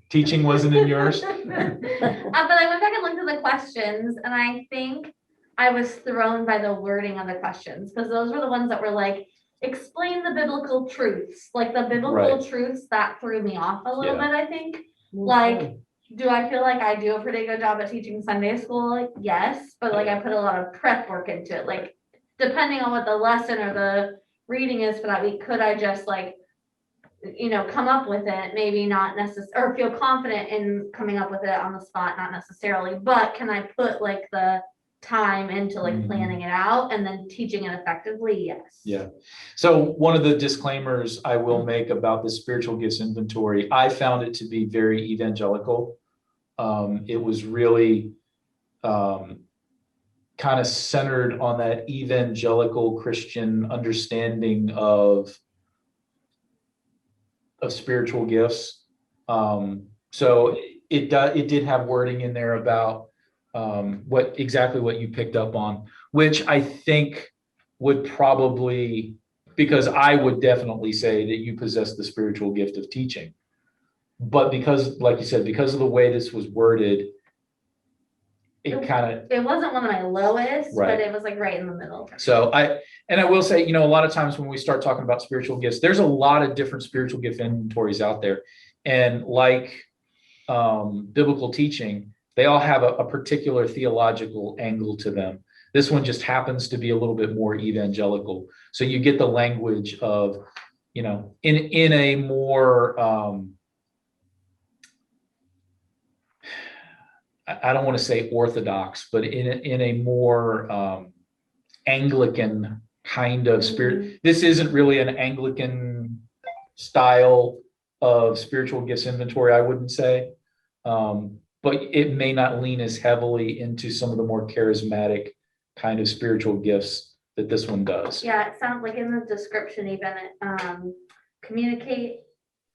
Teaching wasn't in yours? But I went back and looked at the questions, and I think I was thrown by the wording of the questions, because those were the ones that were like, explain the biblical truths. Like the biblical Right. truths, that threw me off a little Yeah. bit, I think. Like, do I feel like I do a pretty good job at teaching Sunday school? Like, yes, but like I put a lot of prep work into it. Like, depending on what the lesson or the reading is for that week, could I just like, come up with it, maybe not necessarily, or feel confident in coming up with it on the spot, not necessarily, but can I put like the time into like planning it out and then teaching it effectively? Yes. Yeah. So one of the disclaimers I will make about the spiritual gifts inventory, I found it to be very evangelical. It was really kind of centered on that evangelical Christian understanding of spiritual gifts. So it did have wording in there about what you picked up on, which I think would probably, because I would definitely say that you possess the spiritual gift of teaching. But because, like you said, because of the way this was worded, it wasn't one of my lowest, Right. but it was like right in the middle. So I will say, a lot of times when we start talking about spiritual gifts, there's a lot of different spiritual gift inventories out there. And like biblical teaching, they all have a particular theological angle to them. This one just happens to be a little bit more evangelical. So you get the language of, in a more, I don't want to say orthodox, but in a more Anglican kind of spirit. This isn't really an Anglican style of spiritual gifts inventory, I wouldn't say. But it may not lean as heavily into some of the more charismatic kind of spiritual gifts that this one does. Yeah, it sounds like in the description even, communicate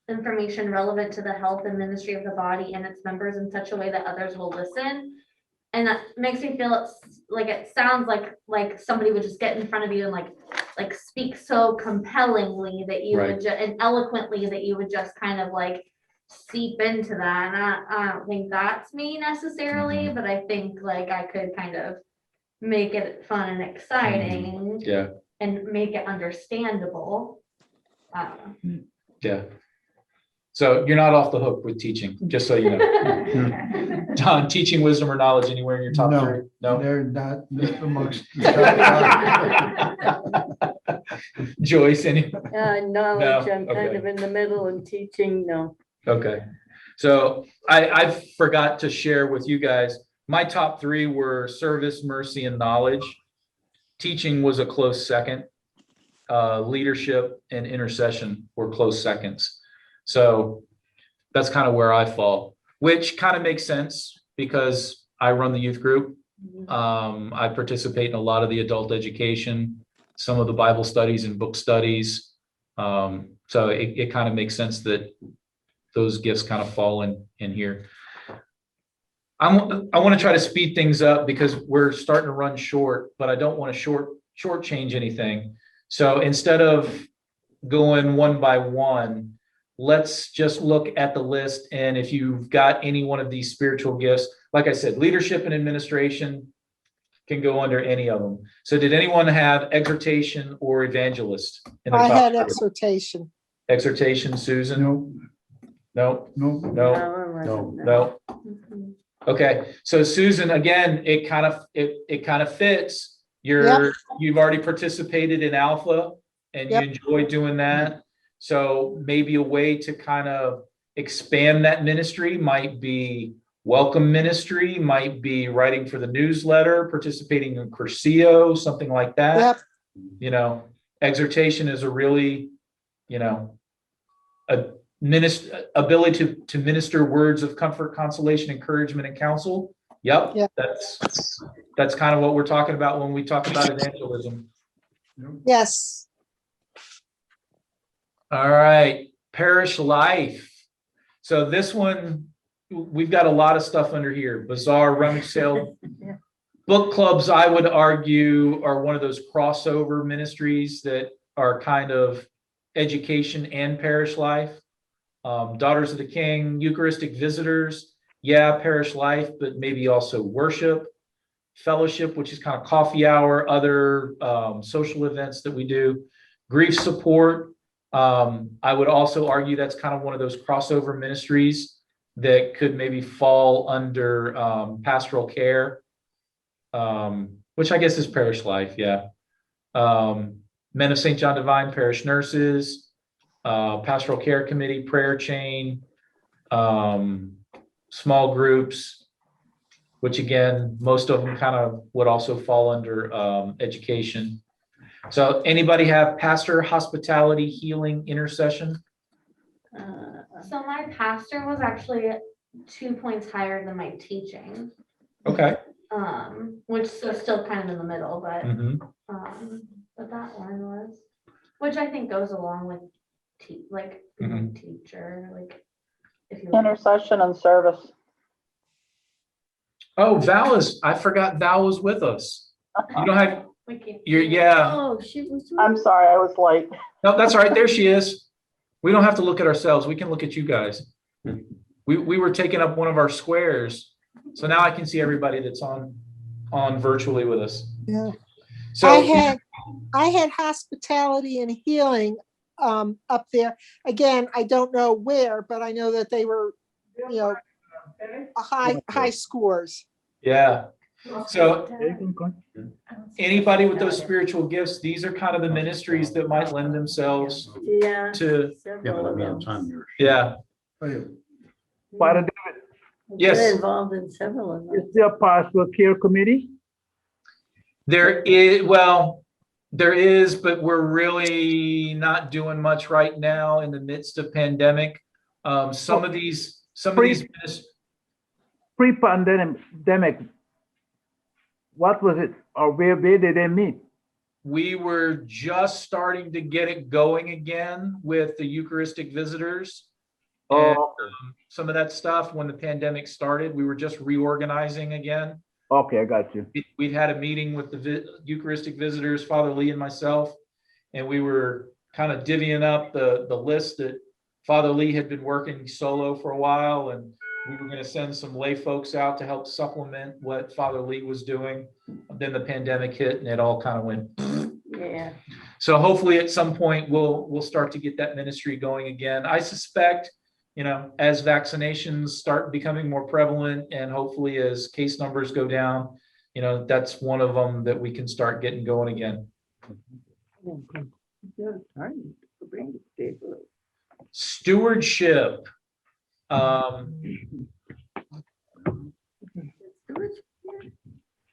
information relevant to the health and ministry of the body and its members in such a way that others will listen. And that makes me feel it sounds like somebody would just get in front of you and like speak so compellingly that you Right. would and eloquently that you would just kind of like seep into that. And I don't think that's me necessarily, but I think like I could kind of make it fun and exciting. Yeah. And make it understandable. Yeah. So you're not off the hook with teaching, just so you know. Don, teaching, wisdom, or knowledge anywhere in your top No. three? No. They're not amongst. the top five. Joyce, any? Knowledge, No, I'm kind okay. of in the middle, and teaching, no. Okay. So I forgot to share with you guys, my top three were service, mercy, and knowledge. Teaching was a close second. Leadership and intercession were close seconds. So that's kind of where I fall, which kind of makes sense because I run the youth group. I participate in a lot of the adult education, some of the Bible studies and book studies. So it kind of makes sense that those gifts kind of fall in here. I want to try to speed things up because we're starting to run short, but I don't want to shortchange anything. So instead of going one by one, let's just look at the list. And if you've got any one of these spiritual gifts, like I said, leadership and administration can go under any of them. So did anyone have exhortation or evangelist? In the I top had group? exhortation. Exhortation, Susan? No, No, no, no, No. no. Mhm. Okay, so Susan, again, it kind of fits. You've already participated in Alpha and you Yep. enjoy doing that. So maybe a way to kind of expand that ministry might be welcome ministry, might be writing for the newsletter, participating in Curcio, something like that. Yep. You know, exhortation is a really, you know, a ability to minister words of comfort, consolation, encouragement, and counsel. Yep. Yep. That's kind of what we're talking about when we talk about evangelism. Yes. All right, parish life. So this one, we've got a lot of stuff under here. Bazaar, rummage sale. Book clubs, I would argue, are one of those crossover ministries that are kind of education and parish life. Daughters of the King, Eucharistic visitors, yeah, parish life, but maybe also worship, fellowship, which is kind of coffee hour, other social events that we do, grief support. I would also argue that's kind of one of those crossover ministries that could maybe fall under pastoral care, which I guess is parish life, yeah. Men of St. John Divine, parish nurses, pastoral care committee, prayer chain, small groups, which again, most of them kind of would also fall under education. So anybody have pastor, hospitality, healing, intercession? So my pastor was actually 2 points higher than my teaching. Okay. Which is still kind of in the middle, but Mhm. but that one was, which I think goes along with being a teacher, like if you Intercession and service. Oh, I forgot Val was with us. You don't have, yeah. Oh, she was. I'm sorry, I was late. No, that's all right. There she is. We don't have to look at ourselves. We can look at you guys. We were taking up one of our squares. So now I can see everybody that's on virtually with us. Yeah. So I had hospitality and healing up there. Again, I don't know where, but I know that they were, high scores. yeah. So You can go. anybody with those spiritual gifts, these are kind of the ministries that might lend themselves Yeah. to, Yeah, but I mean, it's on yours. yeah. Father David, Yes. Been involved in several of them. is there a pastoral care committee? There is, but we're really not doing much right now in the midst of pandemic. Some of these Pre-pandemic, what was it, or where did they meet? we were just starting to get it going again with the Eucharistic visitors. And some of that stuff when the pandemic started, we were just reorganizing again. Okay, I got you. We'd had a meeting with the Eucharistic visitors, Father Lee and myself, and we were kind of divvying up the list that Father Lee had been working solo for a while, and we were going to send some lay folks out to help supplement what Father Lee was doing. Then the pandemic hit and it all kind of went. Yeah. So hopefully at some point we'll start to get that ministry going again. I suspect, as vaccinations start becoming more prevalent and hopefully as case numbers go down, that's one of them that we can start getting going again. Stewardship.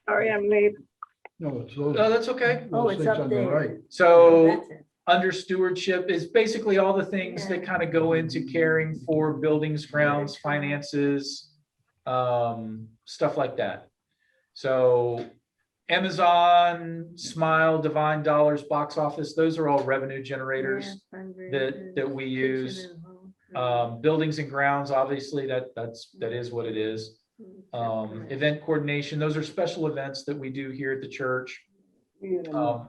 Sorry, I'm late. No, it's those. No, that's okay. Oh, those it's things up on the there. right. So That's it. under stewardship is basically all the things that kind of go into caring for buildings, grounds, finances, stuff like that. So Amazon, Smile, Divine Dollars, Box Office, those are all revenue generators that we use. Buildings and grounds, obviously, that is what it is. Event coordination, those are special events that we do here at the church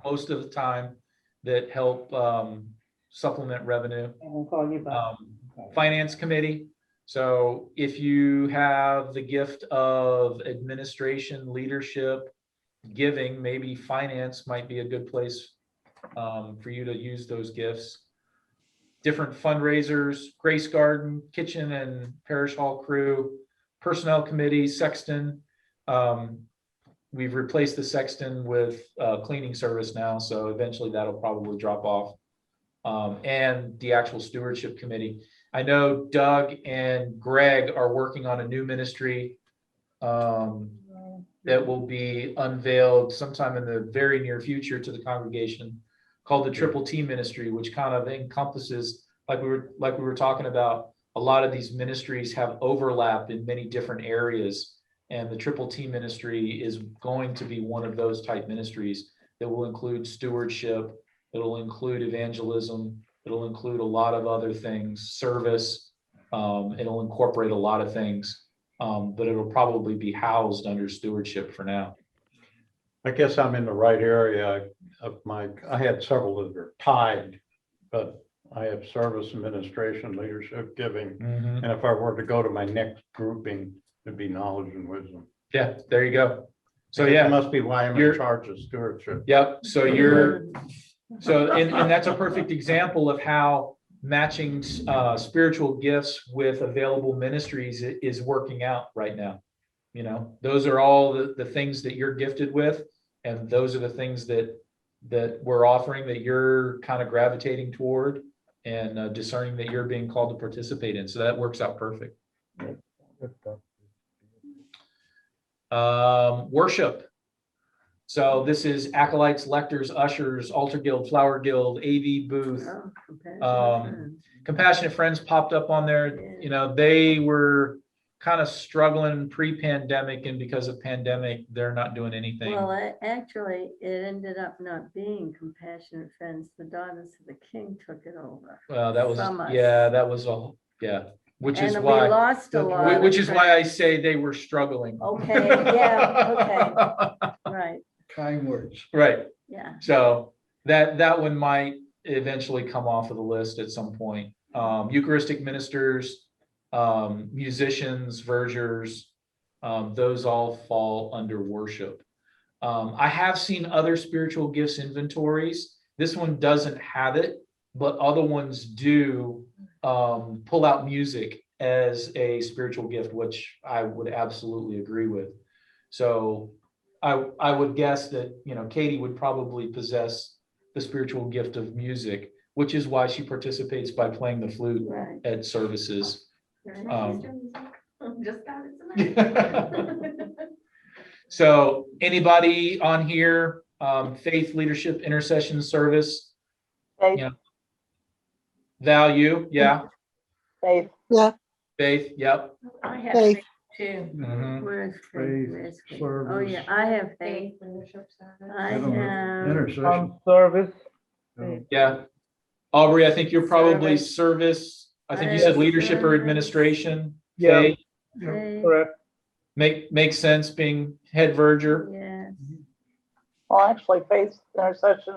most of the time that help supplement revenue. Finance committee. So if you have the gift of administration, leadership, giving, maybe finance might be a good place for you to use those gifts. Different fundraisers, Grace Garden, kitchen and parish hall crew, personnel committee, sexton. We've replaced the sexton with cleaning service now, so eventually that'll probably drop off. And the actual stewardship committee. I know Doug and Greg are working on a new ministry that will be unveiled sometime in the very near future to the congregation, called the Triple T Ministry, which kind of encompasses, like we were talking about, a lot of these ministries have overlap in many different areas, and the Triple T Ministry is going to be one of those type ministries that will include stewardship, it'll include evangelism, it'll include a lot of other things, service, it'll incorporate a lot of things, but it'll probably be housed under stewardship for now. I guess I'm in the right area of I had several that are tied, but I have service, administration, leadership, giving. And if I were to go to my next grouping, it'd be knowledge and wisdom. Yeah, there you go. So That yeah, must be why I'm in charge of stewardship. yep. So and that's a perfect example of how matching spiritual gifts with available ministries is working out right now. You know, those are all the things that you're gifted with, and those are the things that we're offering, that you're kind of gravitating toward and discerning that you're being called to participate in. So that works out perfect. Worship. So this is acolytes, lectors, ushers, altar guild, flower guild, AV booth. Compassionate Friends popped up on there. You know, they were kind of struggling pre-pandemic, and because of pandemic, they're not doing anything. Well, actually, it ended up not being Compassionate Friends. The Daughters of the King took it over. Well, that was, from us. yeah, that was all, yeah, which is And why, we lost a lot. which is why I say they were struggling. Okay, yeah, okay, right, Kind words. Right. yeah. So that one might eventually come off of the list at some point. Eucharistic ministers, musicians, vergers, those all fall under worship. I have seen other spiritual gifts inventories. This one doesn't have it, but other ones do pull out music as a spiritual gift, which I would absolutely agree with. So I would guess that, you know, Katie would probably possess the spiritual gift of music, which is why she participates by playing the flute at services. Just got it tonight. So anybody on here, faith, leadership, intercession, service, Faith, you know, value, yeah, faith, faith, yep. I have Faith. faith too. Where's faith? Faith, Where's faith? service. Oh, yeah, I have faith. Leadership service. I I don't know. have, Intercession. Service. Yeah. Aubrey, I think you're probably service. I think you said leadership or Service. administration. Yeah. Faith. faith, Correct. Makes sense, being head verger. yes. well, actually, faith, intercession,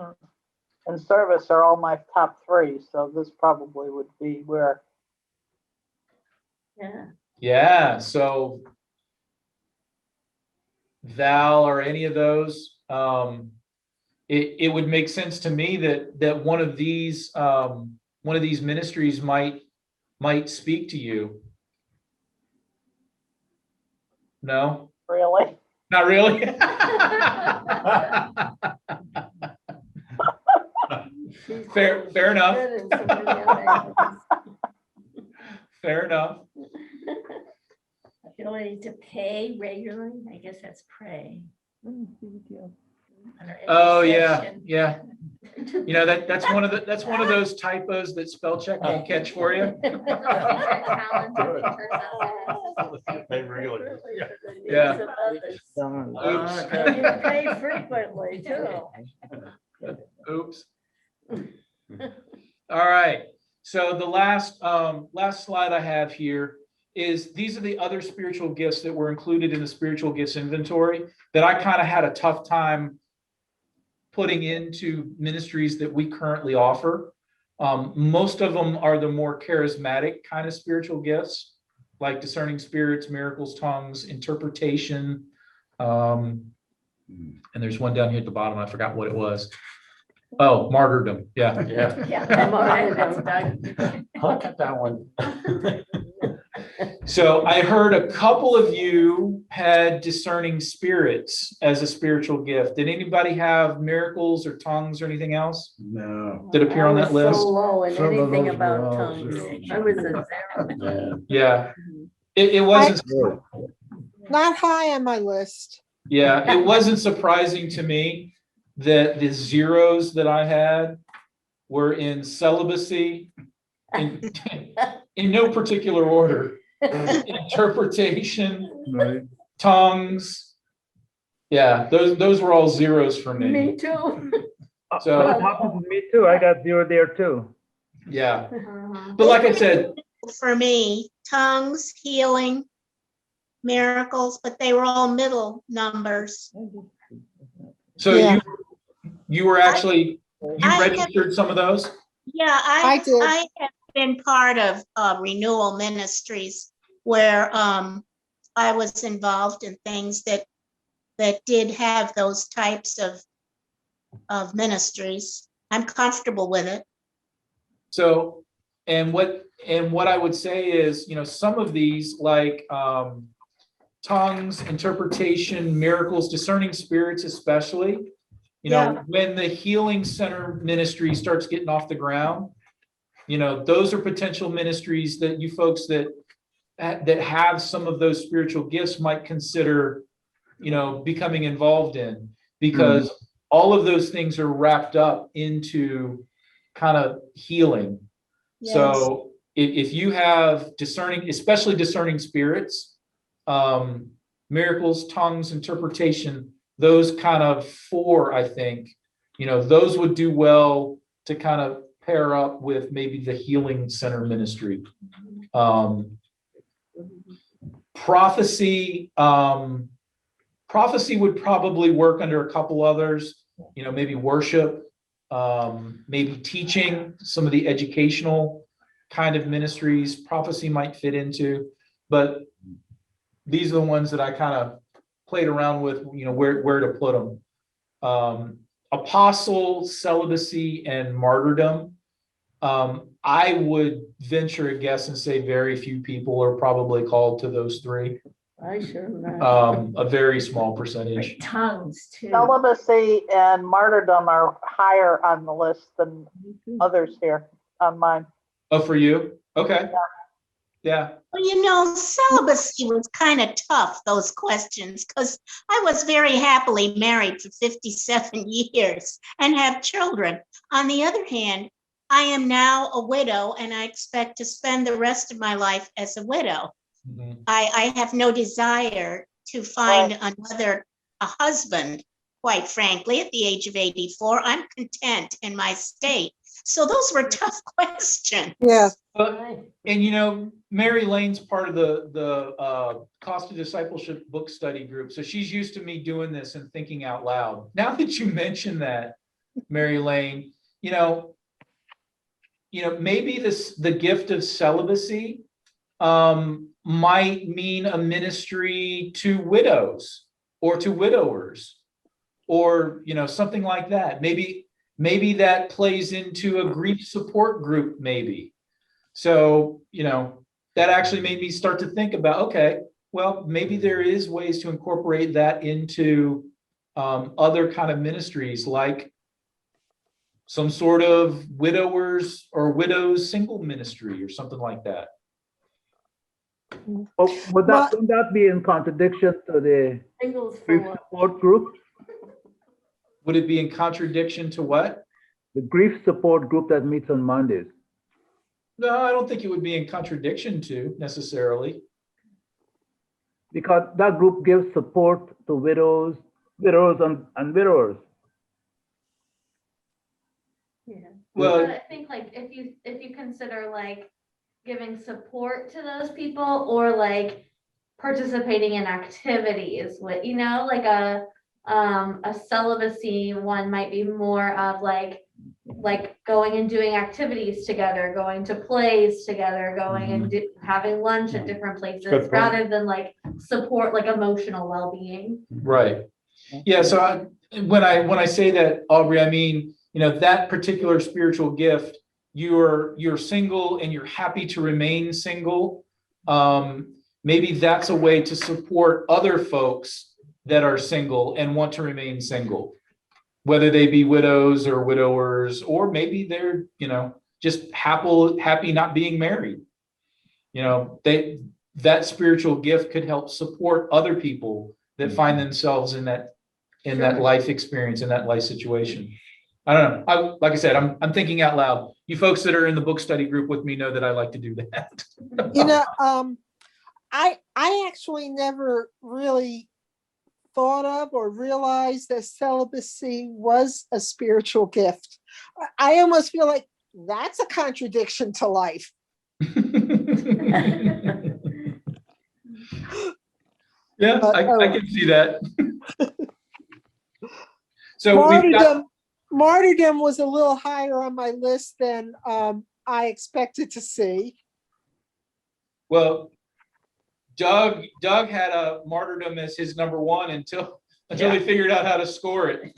and service are all my top three, so this probably would be where, Yeah, Yeah, so Val or any of those, it would make sense to me that one of these ministries might speak to you. No, really. not really. she's Fair good enough. in so many other areas. Fair enough. Ability to pay regularly, I guess that's pray. Under Oh, yeah, intercession. yeah. You know, that's one of those typos that spell check won't catch for you. They really, Yeah. Oops. You pay frequently too. Oops. All right. So the last slide I have here is these are the other spiritual gifts that were included in the spiritual gifts inventory that I kind of had a tough time putting into ministries that we currently offer. Most of them are the more charismatic kind of spiritual gifts, like discerning spirits, miracles, tongues, interpretation. And there's one down here at the bottom. I forgot what it was. Oh, martyrdom. Yeah. yeah. Yeah. Look at that one. So I heard a couple of you had discerning spirits as a spiritual gift. Did anybody have miracles or tongues or anything else No. that appear on that I was list? so low in Some of anything those were about all tongues. zeros. I was a zero. Yeah. It wasn't. Not high on my list. Yeah, it wasn't surprising to me that the zeros that I had were in celibacy, in no particular order, interpretation, Right. tongues. Yeah, those were all zeros for me. Me too. So That happens to me too. I got 0 there too. yeah, but like I said, For me, tongues, healing, miracles, but they were all middle numbers. so Yeah. you were actually you I have- registered some of those. Yeah, I did. I have been part of renewal ministries where I was involved in things that did have those types of ministries. I'm comfortable with it. So, and what I would say is, you know, some of these like tongues, interpretation, miracles, discerning spirits, especially, you know, when the healing center ministry starts getting off the ground, you know, those are potential ministries that you folks that have some of those spiritual gifts might consider, you know, becoming involved in, because all of those things are wrapped up into kind of healing. Yes. So if you have discerning, especially discerning spirits, miracles, tongues, interpretation, those kind of four, I think, you know, those would do well to kind of pair up with maybe the healing center ministry. Prophecy would probably work under a couple others, you know, maybe worship, maybe teaching, some of the educational kind of ministries prophecy might fit into, but these are the ones that I kind of played around with, you know, where to put them. Apostle, celibacy, and martyrdom. I would venture a guess and say very few people are probably called to those three. I sure not. A very small percentage. Tongues too. Celibacy and martyrdom are higher on the list than others here on mine. Oh, for you? Okay. Yeah. Well, you know, celibacy was kind of tough, those questions, because I was very happily married for 57 years and have children. On the other hand, I am now a widow and I expect to spend the rest of my life as a widow. Mhm. I have no desire to find a husband, quite frankly, at the age of 84. I'm content in my state. So those were tough questions. Yeah. And you know, Mary Lane's part of the Cost of Discipleship book study group. So she's used to me doing this and thinking out loud. Now that you mention that, Mary Lane, you know, maybe the gift of celibacy might mean a ministry to widows or to widowers, or, you know, something like that. Maybe that plays into a grief support group, maybe. So, you know, that actually made me start to think about, okay, well, maybe there is ways to incorporate that into other kind of ministries, like some sort of widowers or widows single ministry or something like that. Oh, would that be in contradiction to the Singles for grief what? support group? Would it be in contradiction to what? the grief support group that meets on Mondays. No, I don't think it would be in contradiction to necessarily. Because that group gives support to widows and widowers. Yeah. Well, But I think like if you consider like giving support to those people or like participating in activities with, you know, like a celibacy one might be more of like going and doing activities together, going to plays together, going and having lunch at different places Good point. rather than like support like emotional well-being. right. Yeah, so when I say that, Aubrey, I mean, you know, that particular spiritual gift, you're single and you're happy to remain single. Maybe that's a way to support other folks that are single and want to remain single, whether they be widows or widowers, or maybe they're, you know, just happy not being married. You know, that spiritual gift could help support other people that find themselves in that life experience, in that life situation. I don't know. Like I said, I'm thinking out loud. You folks that are in the book study group with me know that I like to do that. You know, I actually never really thought of or realized that celibacy was a spiritual gift. I almost feel like that's a contradiction to life. Yeah, I can see that. So martyrdom was a little higher on my list than I expected to see. Well, Doug had a martyrdom as his number one until he figured out how to score it.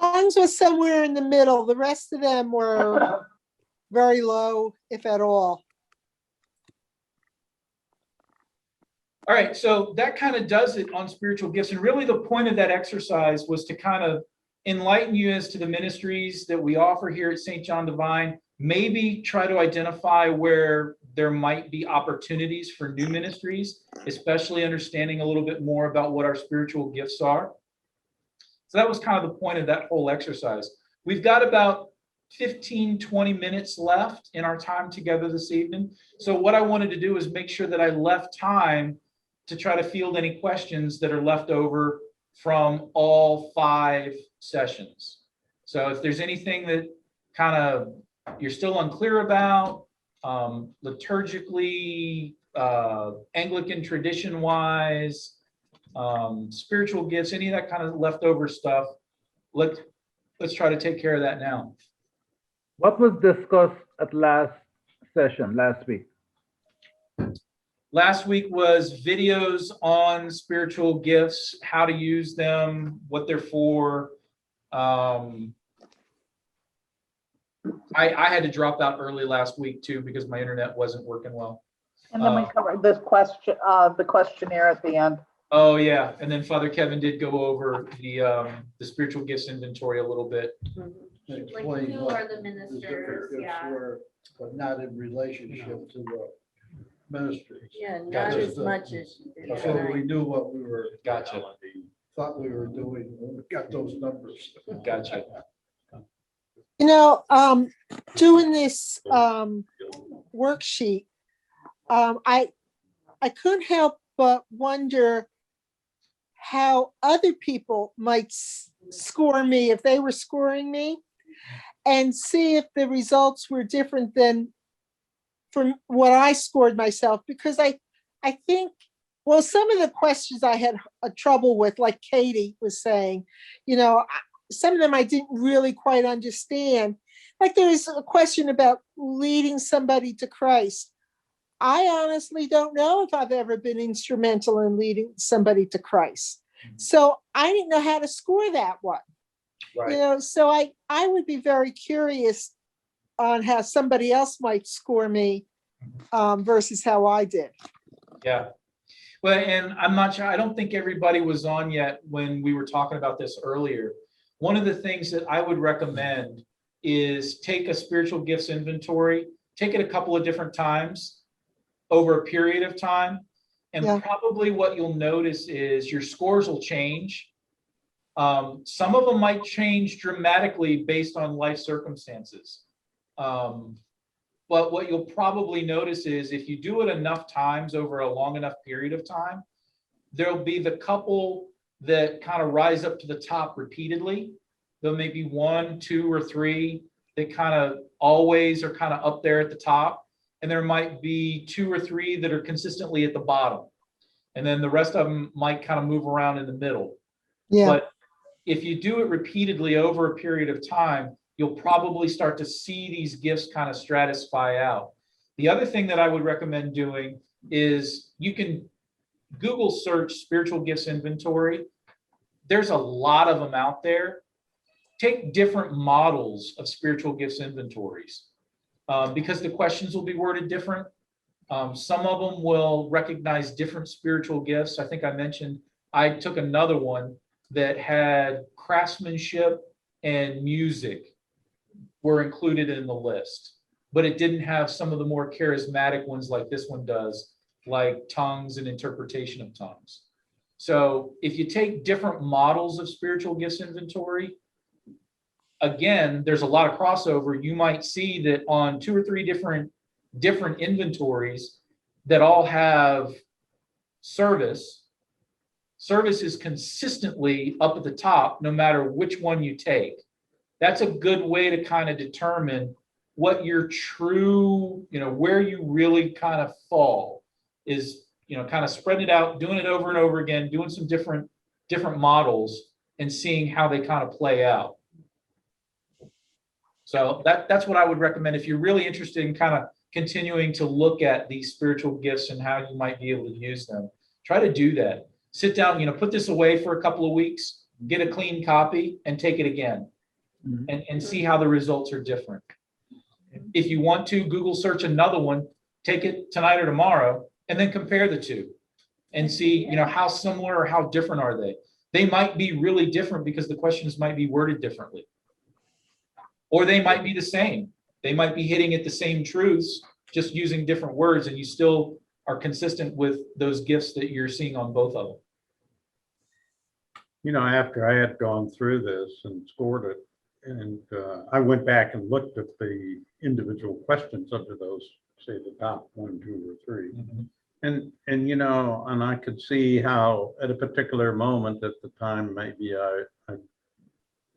Tongues was somewhere in the middle. The rest of them were very low, if at all. All right, so that kind of does it on spiritual gifts. And really the point of that exercise was to kind of enlighten you as to the ministries that we offer here at St. John Divine, maybe try to identify where there might be opportunities for new ministries, especially understanding a little bit more about what our spiritual gifts are. So that was kind of the point of that whole exercise. We've got about 15, 20 minutes left in our time together this evening. So what I wanted to do is make sure that I left time to try to field any questions that are left over from all 5 sessions. So if there's anything that kind of you're still unclear about, liturgically, Anglican tradition wise, spiritual gifts, any of that kind of leftover stuff, let's try to take care of that now. What was discussed at last week? Last week was videos on spiritual gifts, how to use them, what they're for. I had to drop out early last week too because my internet wasn't working well. And then we covered this question, the questionnaire at the end. Oh yeah, and then Father Kevin did go over the spiritual gifts inventory a little bit. Like Explain who what are the the ministers? different gifts Yeah. were, but not in relationship to the ministries. Yeah, not Gotcha. as much as you did So we tonight. knew what we were. Gotcha. Thought we were doing when we got those numbers. Gotcha. You know, doing this worksheet, I couldn't help but wonder how other people might score me if they were scoring me, and see if the results were different than from what I scored myself. Because I think, well, some of the questions I had trouble with, like Katie was saying, you know, some of them I didn't really quite understand. Like there's a question about leading somebody to Christ. I honestly don't know if I've ever been instrumental in leading somebody to Christ. So I didn't know how to score that one. Right. You know, so I would be very curious on how somebody else might score me versus how I did. Yeah. Well, and I'm not sure, I don't think everybody was on yet when we were talking about this earlier. One of the things that I would recommend is take a spiritual gifts inventory, take it a couple of different times over a period of time, And Yeah. probably what you'll notice is your scores will change. Some of them might change dramatically based on life circumstances. But what you'll probably notice is if you do it enough times over a long enough period of time, there'll be the couple that kind of rise up to the top repeatedly. There may be 1, 2, or 3 that kind of always are kind of up there at the top. And there might be 2 or 3 that are consistently at the bottom. And then the rest of them might kind of move around in the middle. Yeah. But if you do it repeatedly over a period of time, you'll probably start to see these gifts kind of stratify out. The other thing that I would recommend doing is you can Google search spiritual gifts inventory. There's a lot of them out there. Take different models of spiritual gifts inventories because the questions will be worded different. Some of them will recognize different spiritual gifts. I think I mentioned I took another one that had craftsmanship and music were included in the list, but it didn't have some of the more charismatic ones like this one does, like tongues and interpretation of tongues. So if you take different models of spiritual gifts inventory, again, there's a lot of crossover. You might see that on 2 or 3 different inventories that all have service is consistently up at the top, no matter which one you take. That's a good way to kind of determine what your true, where you really kind of fall is, kind of spreading it out, doing it over and over again, doing some different models and seeing how they kind of play out. So that's what I would recommend if you're really interested in kind of continuing to look at these spiritual gifts and how you might be able to use them. Try to do that. Sit down, put this away for a couple of weeks, get a clean copy and take it again and see how the results are different. If you want to Google search another one, take it tonight or tomorrow and then compare the two and see, how similar or how different are they? They might be really different because the questions might be worded differently. Or they might be the same. They might be hitting at the same truths, just using different words, and you still are consistent with those gifts that you're seeing on both of them. After I had gone through this and scored it, and I went back and looked at the individual questions under those, say the top 1, 2, or 3. And and I could see how at a particular moment at the time, maybe I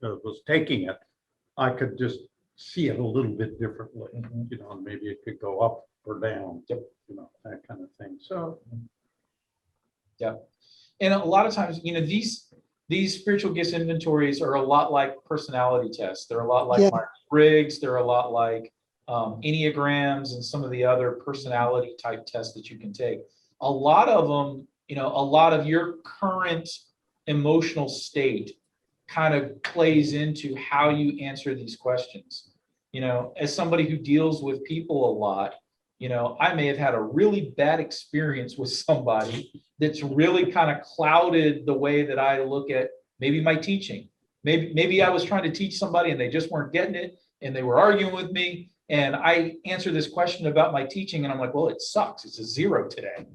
was taking it, I could just see it a little bit differently, maybe it could go up or down, that kind of thing. So, yeah. And a lot of times, these spiritual gifts inventories are a lot like personality tests. They're a lot like Myers-Briggs. They're a lot like Enneagrams and some of the other personality type tests that you can take. A lot of them, a lot of your current emotional state kind of plays into how you answer these questions. As somebody who deals with people a lot, I may have had a really bad experience with somebody that's really kind of clouded the way that I look at maybe my teaching. Maybe I was trying to teach somebody and they just weren't getting it and they were arguing with me. And I answer this question about my teaching and I'm like, well, it sucks. It's a 0 today.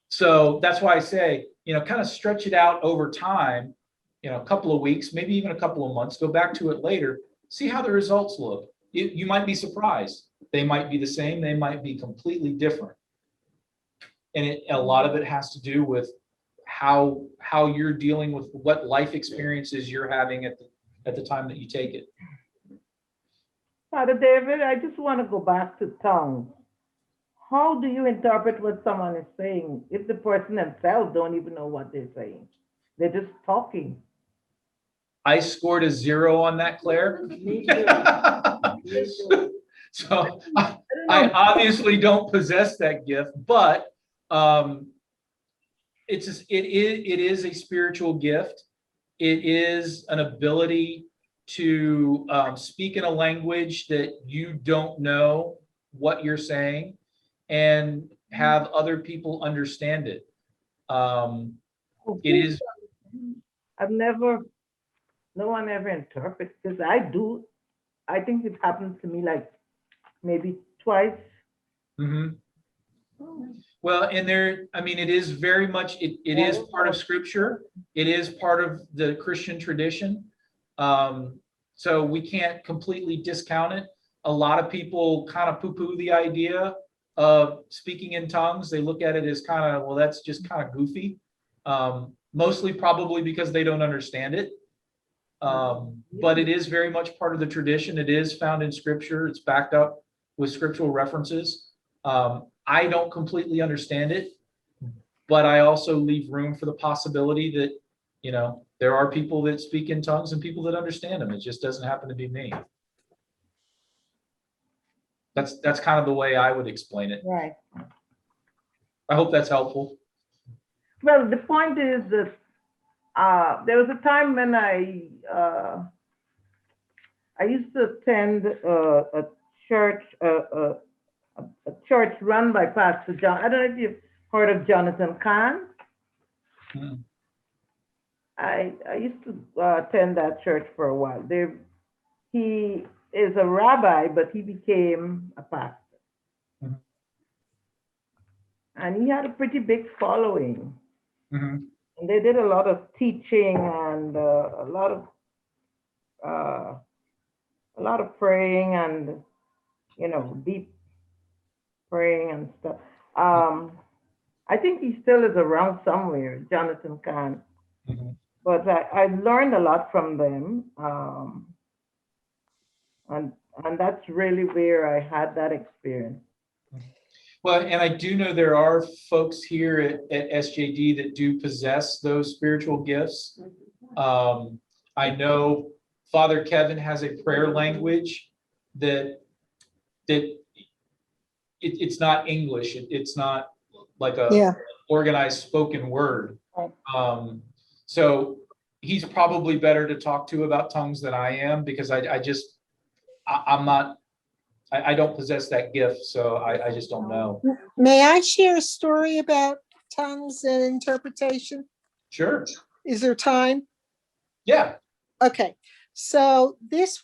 So that's why I say, kind of stretch it out over time, a couple of weeks, maybe even a couple of months, go back to it later, see how the results look. You might be surprised. They might be the same. They might be completely different. And a lot of it has to do with how you're dealing with what life experiences you're having at the time that you take it. Father David, I just want to go back to tongues. How do you interpret what someone is saying if the person themselves don't even know what they're saying? They're just talking. I scored a 0 on that, Claire. Me too. Me too. So I obviously don't possess that gift, but it is a spiritual gift. It is an ability to speak in a language that you don't know what you're saying and have other people understand it. It is. No one ever interprets, because I do. I think it happens to me like maybe twice. Mm-hmm. Well, and there, I mean, it is very much, it is part of scripture. It is part of the Christian tradition. So we can't completely discount it. A lot of people kind of poo-poo the idea of speaking in tongues. They look at it as kind of, well, that's just kind of goofy. Mostly probably because they don't understand it. But it is very much part of the tradition. It is found in scripture. It's backed up with scriptural references. I don't completely understand it, but I also leave room for the possibility that, you know, there are people that speak in tongues and people that understand them. It just doesn't happen to be me. That's kind of the way I would explain it. Right. I hope that's helpful. Well, the point is that there was a time when I used to attend a church, a church run by Pastor John. I don't know if you've heard of Jonathan Kahn. Hmm. I used to attend that church for a while. He is a rabbi, but he became a pastor. Mhm. And he had a pretty big following. Mm-hmm. And they did a lot of teaching and a lot of praying and, you know, deep praying and stuff. I think he still is around somewhere, Jonathan Kahn. Mm-hmm. But I learned a lot from them. And that's really where I had that experience. Well, and I do know there are folks here at SJD that do possess those spiritual gifts. I know Father Kevin has a prayer language that it's not English. It's not like a organized spoken word. So he's probably better to talk to about tongues than I am, because I'm not, I don't possess that gift, so I just don't know. May I share a story about tongues and interpretation? Sure. Is there time? Yeah. Okay, so this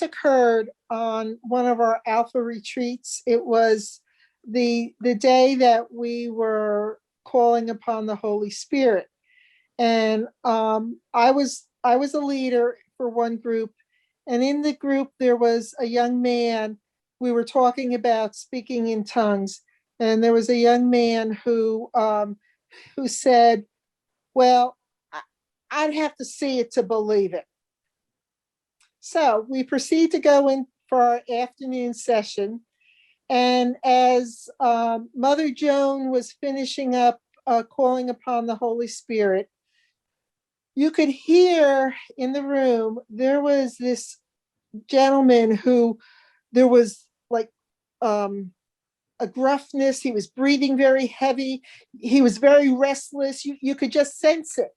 occurred on one of our Alpha retreats. It was the day that we were calling upon the Holy Spirit. And I was a leader for one group, and in the group there was a young man. We were talking about speaking in tongues, and there was a young man who said, well, I'd have to see it to believe it. So we proceed to go in for our afternoon session. And as Mother Joan was finishing up calling upon the Holy Spirit, you could hear in the room, there was this gentleman who, there was like a gruffness. He was breathing very heavy. He was very restless. You could just sense it.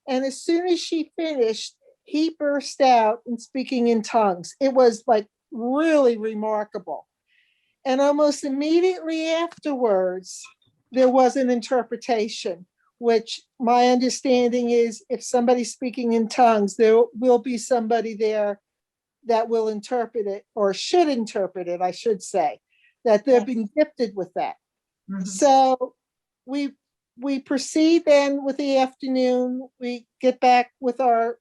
And as soon as she finished, he burst out in speaking in tongues. It was like really remarkable. And almost immediately afterwards, there was an interpretation, which my understanding is if somebody's speaking in tongues, there will be somebody there that will interpret it, or should interpret it, I should say, that they've been gifted with that. Mm-hmm. So we proceed then with the afternoon. We get back with our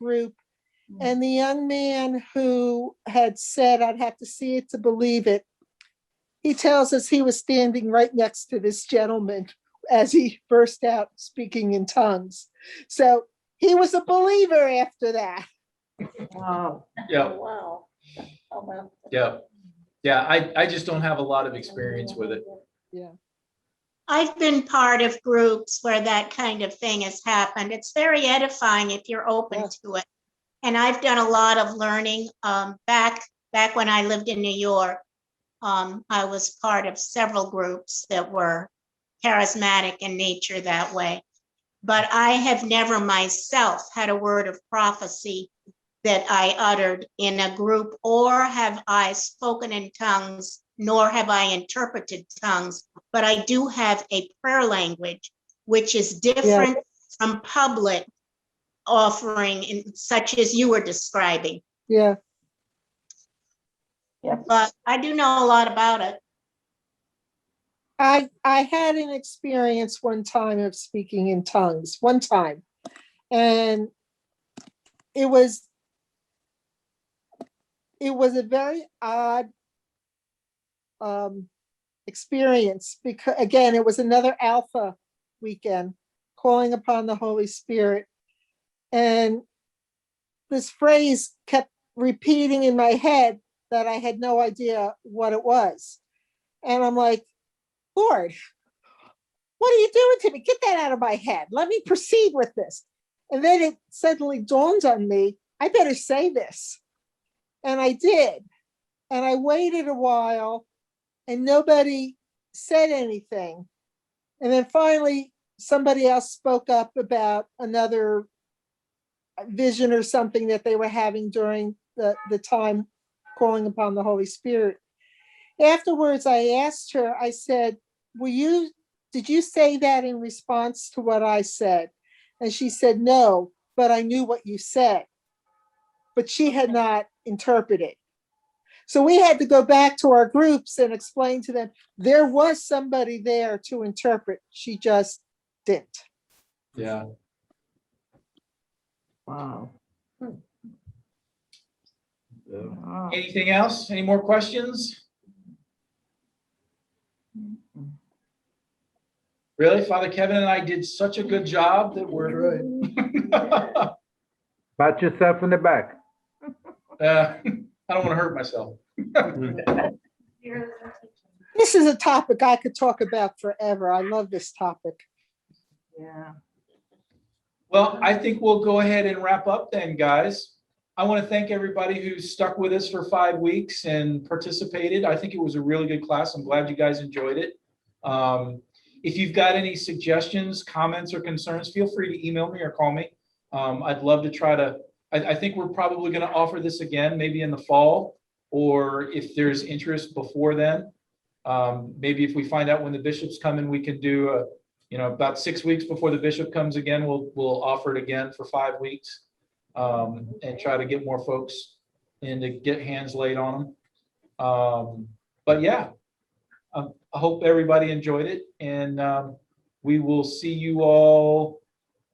group, and the young man who had said, I'd have to see it to believe it, he tells us he was standing right next to this gentleman as he burst out speaking in tongues. So he was a believer after that. Wow. Yeah. Oh, wow. Oh, wow. Yeah. Yeah. I just don't have a lot of experience with it. Yeah. I've been part of groups where that kind of thing has happened. It's very edifying if you're open to it. And I've done a lot of learning. Back when I lived in New York, I was part of several groups that were charismatic in nature that way. But I have never myself had a word of prophecy that I uttered in a group, or have I spoken in tongues, nor have I interpreted tongues. But I do have a prayer language, which is different from public offering, such as you were describing. Yeah. But I do know a lot about it. I had an experience one time of speaking in tongues, one time. And it was a very odd experience, because again, it was another Alpha weekend, calling upon the Holy Spirit. And this phrase kept repeating in my head that I had no idea what it was. And I'm like, Lord, what are you doing to me? Get that out of my head. Let me proceed with this. And then it suddenly dawned on me, I better say this. And I did. And I waited a while and nobody said anything. And then finally, somebody else spoke up about another vision or something that they were having during the time calling upon the Holy Spirit. Afterwards, I asked her, I said, did you say that in response to what I said? And she said, no, but I knew what you said. But she had not interpreted. So we had to go back to our groups and explain to them, there was somebody there to interpret. She just didn't. Yeah. Wow. Wow. Anything else? Any more questions? Really? Father Kevin and I did such a good job that we're. Right. Pat yourself in the back. I don't want to hurt myself. This is a topic I could talk about forever. I love this topic. Yeah. Well, I think we'll go ahead and wrap up then, guys. I want to thank everybody who stuck with us for 5 weeks and participated. I think it was a really good class. I'm glad you guys enjoyed it. If you've got any suggestions, comments, or concerns, feel free to email me or call me. I'd love to try to, I think we're probably going to offer this again, maybe in the fall, or if there's interest before then. Maybe if we find out when the bishop's coming, we can do about 6 weeks before the bishop comes again, we'll offer it again for 5 weeks, and try to get more folks in to get hands laid on them. But yeah, I hope everybody enjoyed it, and we will see you all,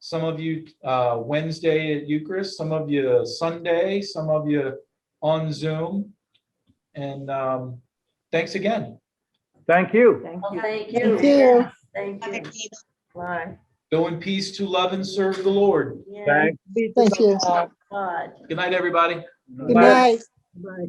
some of you Wednesday at Eucharist, some of you Sunday, some of you on Zoom, and thanks again. Thank you. Thank you. Thank Thank you. you. Yes, thank you. Bye. Go in peace to love and serve the Lord. Yes, Thanks be to Thank you. God. Good night, everybody. Good night. Bye.